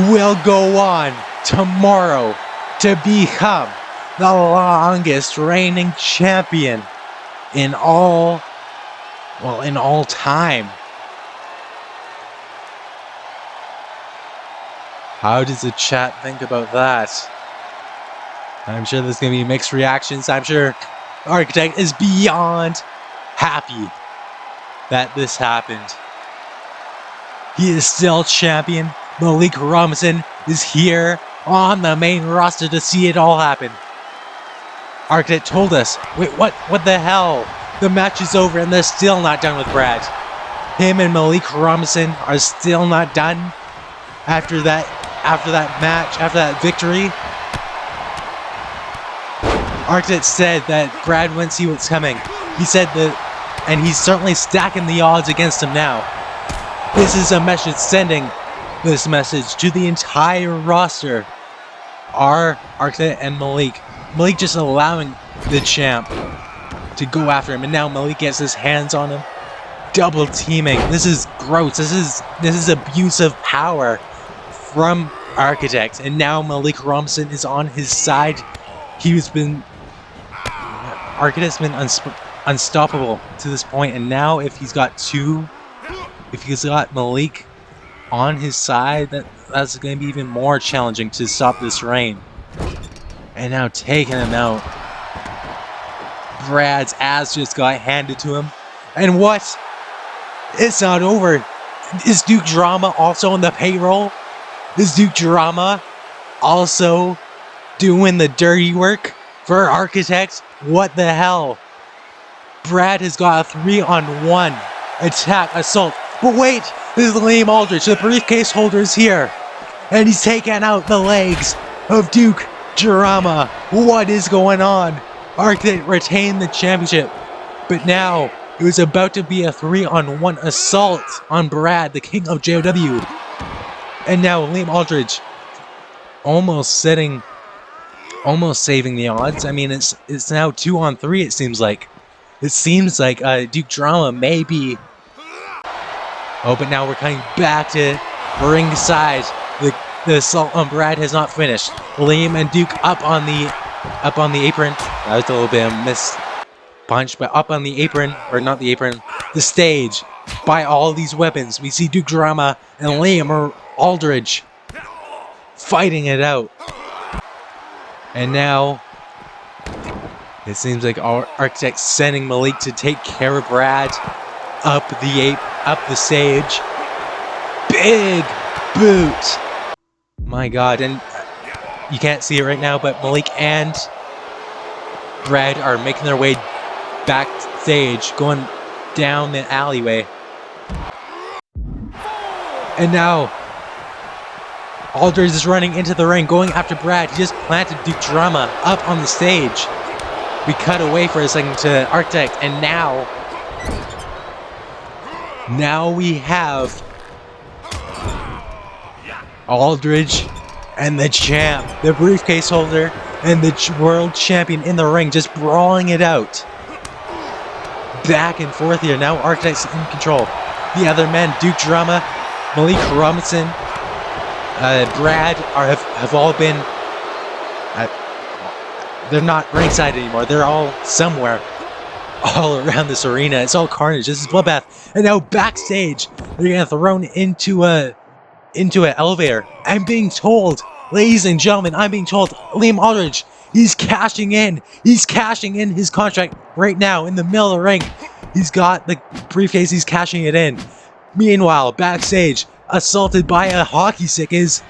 will go on tomorrow to become the longest reigning champion in all time. How does the chat think about that? I'm sure there's going to be mixed reactions. I'm sure Architect is beyond happy that this happened. He is still champion. Malik Robinson is here on the main roster to see it all happen. Architect told us, wait, what the hell? The match is over and they're still not done with Brad. Him and Malik Robinson are still not done after that match, after that victory. Architect said that Brad wouldn't see what's coming. He said that, and he's certainly stacking the odds against him now. This is a message, sending this message to the entire roster. Our Architect and Malik just allowing the champ to go after him, and now Malik gets his hands on him, double teaming. This is gross. This is abuse of power from Architect, and now Malik Robinson is on his side. Architect's been unstoppable to this point, and now if he's got Malik on his side, that's going to be even more challenging to stop this reign. And now taking him out. Brad's ass just got handed to him. And what? It's not over. Is Duke Drama also on the payroll? Is Duke Drama also doing the dirty work for Architect? What the hell? Brad has got a 3-on-1 attack assault. But wait, this is Liam Aldridge, the briefcase holder, is here. And he's taking out the legs of Duke Drama. What is going on? Architect retained the championship, but now it was about to be a 3-on-1 assault on Brad, the king of JOW. And now Liam Aldridge almost saving the odds. I mean, it's now 2-on-3. It seems like. Duke Drama may be. Oh, but now we're coming back to ringside. The assault on Brad has not finished. Liam and Duke up on the apron. That was a little bit of a missed punch, but up on the apron, or not the apron, the stage. By all these weapons, we see Duke Drama and Liam Aldridge fighting it out. And now it seems like our Architect sending Malik to take care of Brad up the stage. Big boot. My God, and you can't see it right now, but Malik and Brad are making their way backstage, going down the alleyway. And now Aldridge is running into the ring, going after Brad. He just planted Duke Drama up on the stage. We cut away for a second to Architect, and now we have Aldridge and the champ, the briefcase holder, and the world champion in the ring, just brawling it out. Back and forth here. Now Architect's in control. The other men, Duke Drama, Malik Robinson, Brad, have all been. They're not ringside anymore. They're all somewhere, all around this arena. It's all carnage. This is bloodbath. And now backstage, they're getting thrown into an elevator. I'm being told, ladies and gentlemen, Liam Aldridge, he's cashing in. He's cashing in his contract right now in the middle of the ring. He's got the briefcase. He's cashing it in. Meanwhile, backstage, assaulted by a hockey stick is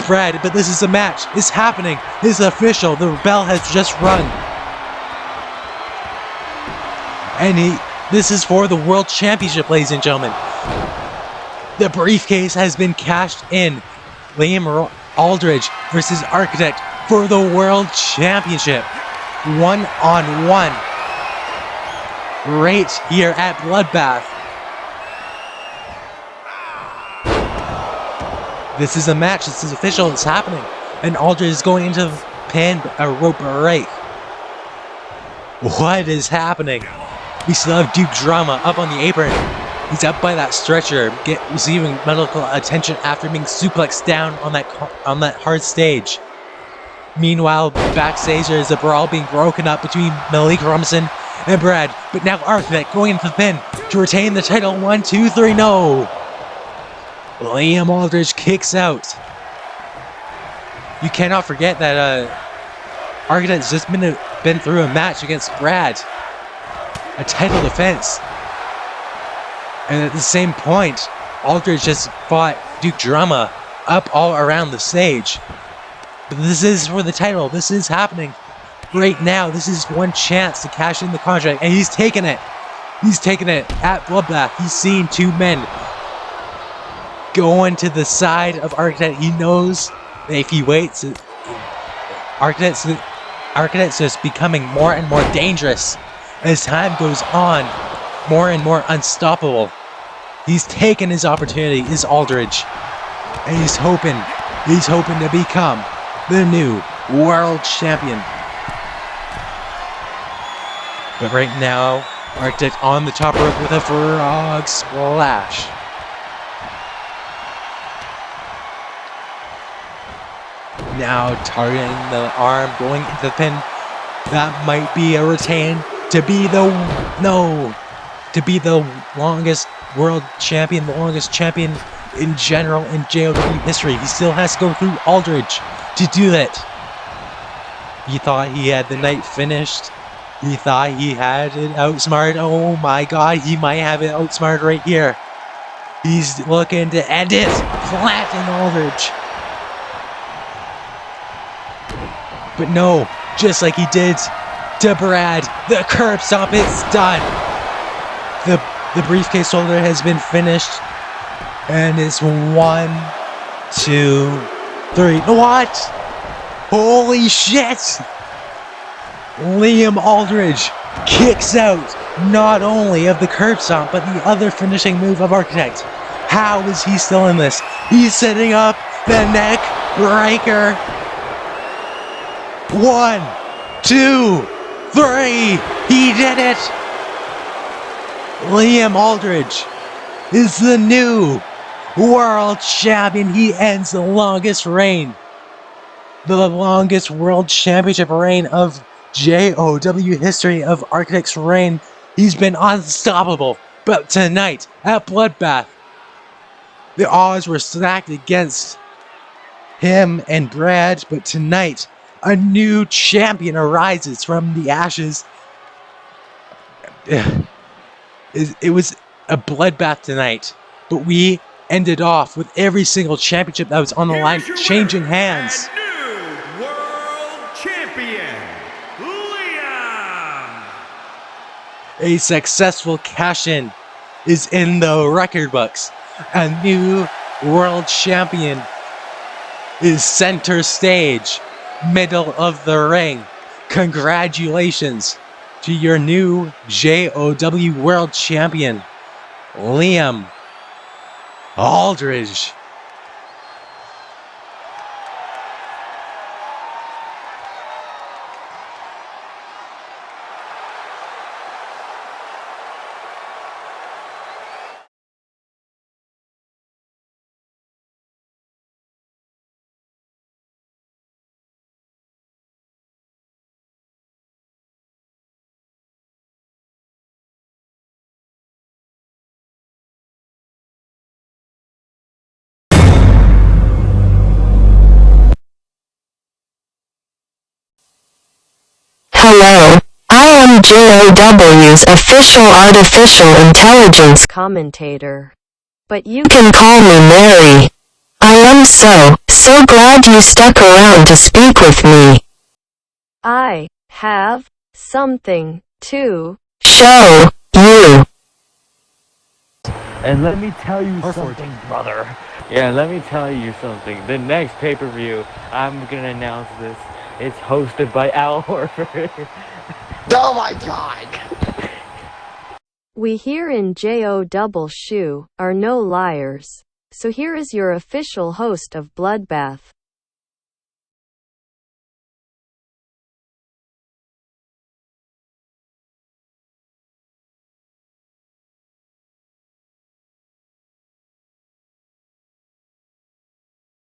Brad, but this is a match. It's happening. It's official. The bell has just rung. And this is for the World Championship, ladies and gentlemen. The briefcase has been cashed in. Liam Aldridge versus Architect for the World Championship. 1-on-1. Right here at Bloodbath. This is a match. This is official. It's happening. And Aldridge is going into the pin, a rope break. What is happening? We still have Duke Drama up on the apron. He's up by that stretcher, receiving medical attention after being suplexed down on that hard stage. Meanwhile, backstage there is a brawl being broken up between Malik Robinson and Brad, but now Architect going into the pin to retain the title. 1, 2, 3, no! Liam Aldridge kicks out. You cannot forget that Architect's just been through a match against Brad, a title defense, and at the same point, Aldridge just fought Duke Drama up all around the stage. But this is for the title. This is happening right now. This is one chance to cash in the contract, and he's taking it. He's taking it at Bloodbath. He's seen two men going to the side of Architect. He knows that if he waits, Architect's just becoming more and more dangerous as time goes on, more and more unstoppable. He's taken his opportunity, is Aldridge, and he's hoping to become the new world champion. But right now, Architect on the top rope with a frog splash. Now targeting the arm, going into the pin. That might be a retain to be the longest world champion, the longest champion in general in JOW history. He still has to go through Aldridge to do that. He thought he had the night finished. He thought he had it outsmarted. Oh my god, he might have it outsmarted right here. He's looking to end it. Flatten Aldridge. But no, just like he did to Brad, the curb stomp, it's done. The briefcase holder has been finished. And it's 1, 2, 3. What? Holy shit! Liam Aldridge kicks out not only of the curb stomp, but the other finishing move of Architect. How is he still in this? He's setting up the neck breaker. 1, 2, 3. He did it! Liam Aldridge is the new world champion. He ends the longest reign, the longest world championship reign of JOW history, of Architect's reign. He's been unstoppable. But tonight at Bloodbath, the odds were stacked against him and Brad. But tonight, a new champion arises from the ashes. It was a bloodbath tonight, but we ended off with every single championship that was on the line changing hands. New world champion, Liam. A successful cash-in is in the record books. A new world champion is center stage, middle of the ring. Congratulations to your new JOW world champion, Liam Aldridge. Hello, I am JOW's official artificial intelligence commentator. But you can call me Mary. I am so glad you stuck around to speak with me. I have something to show you. And let me tell you something, brother. Yeah, let me tell you something. The next pay-per-view, I'm gonna announce this. It's hosted by Al Horford. Oh my god! We here in JO Double Shoe are no liars. So here is your official host of Bloodbath.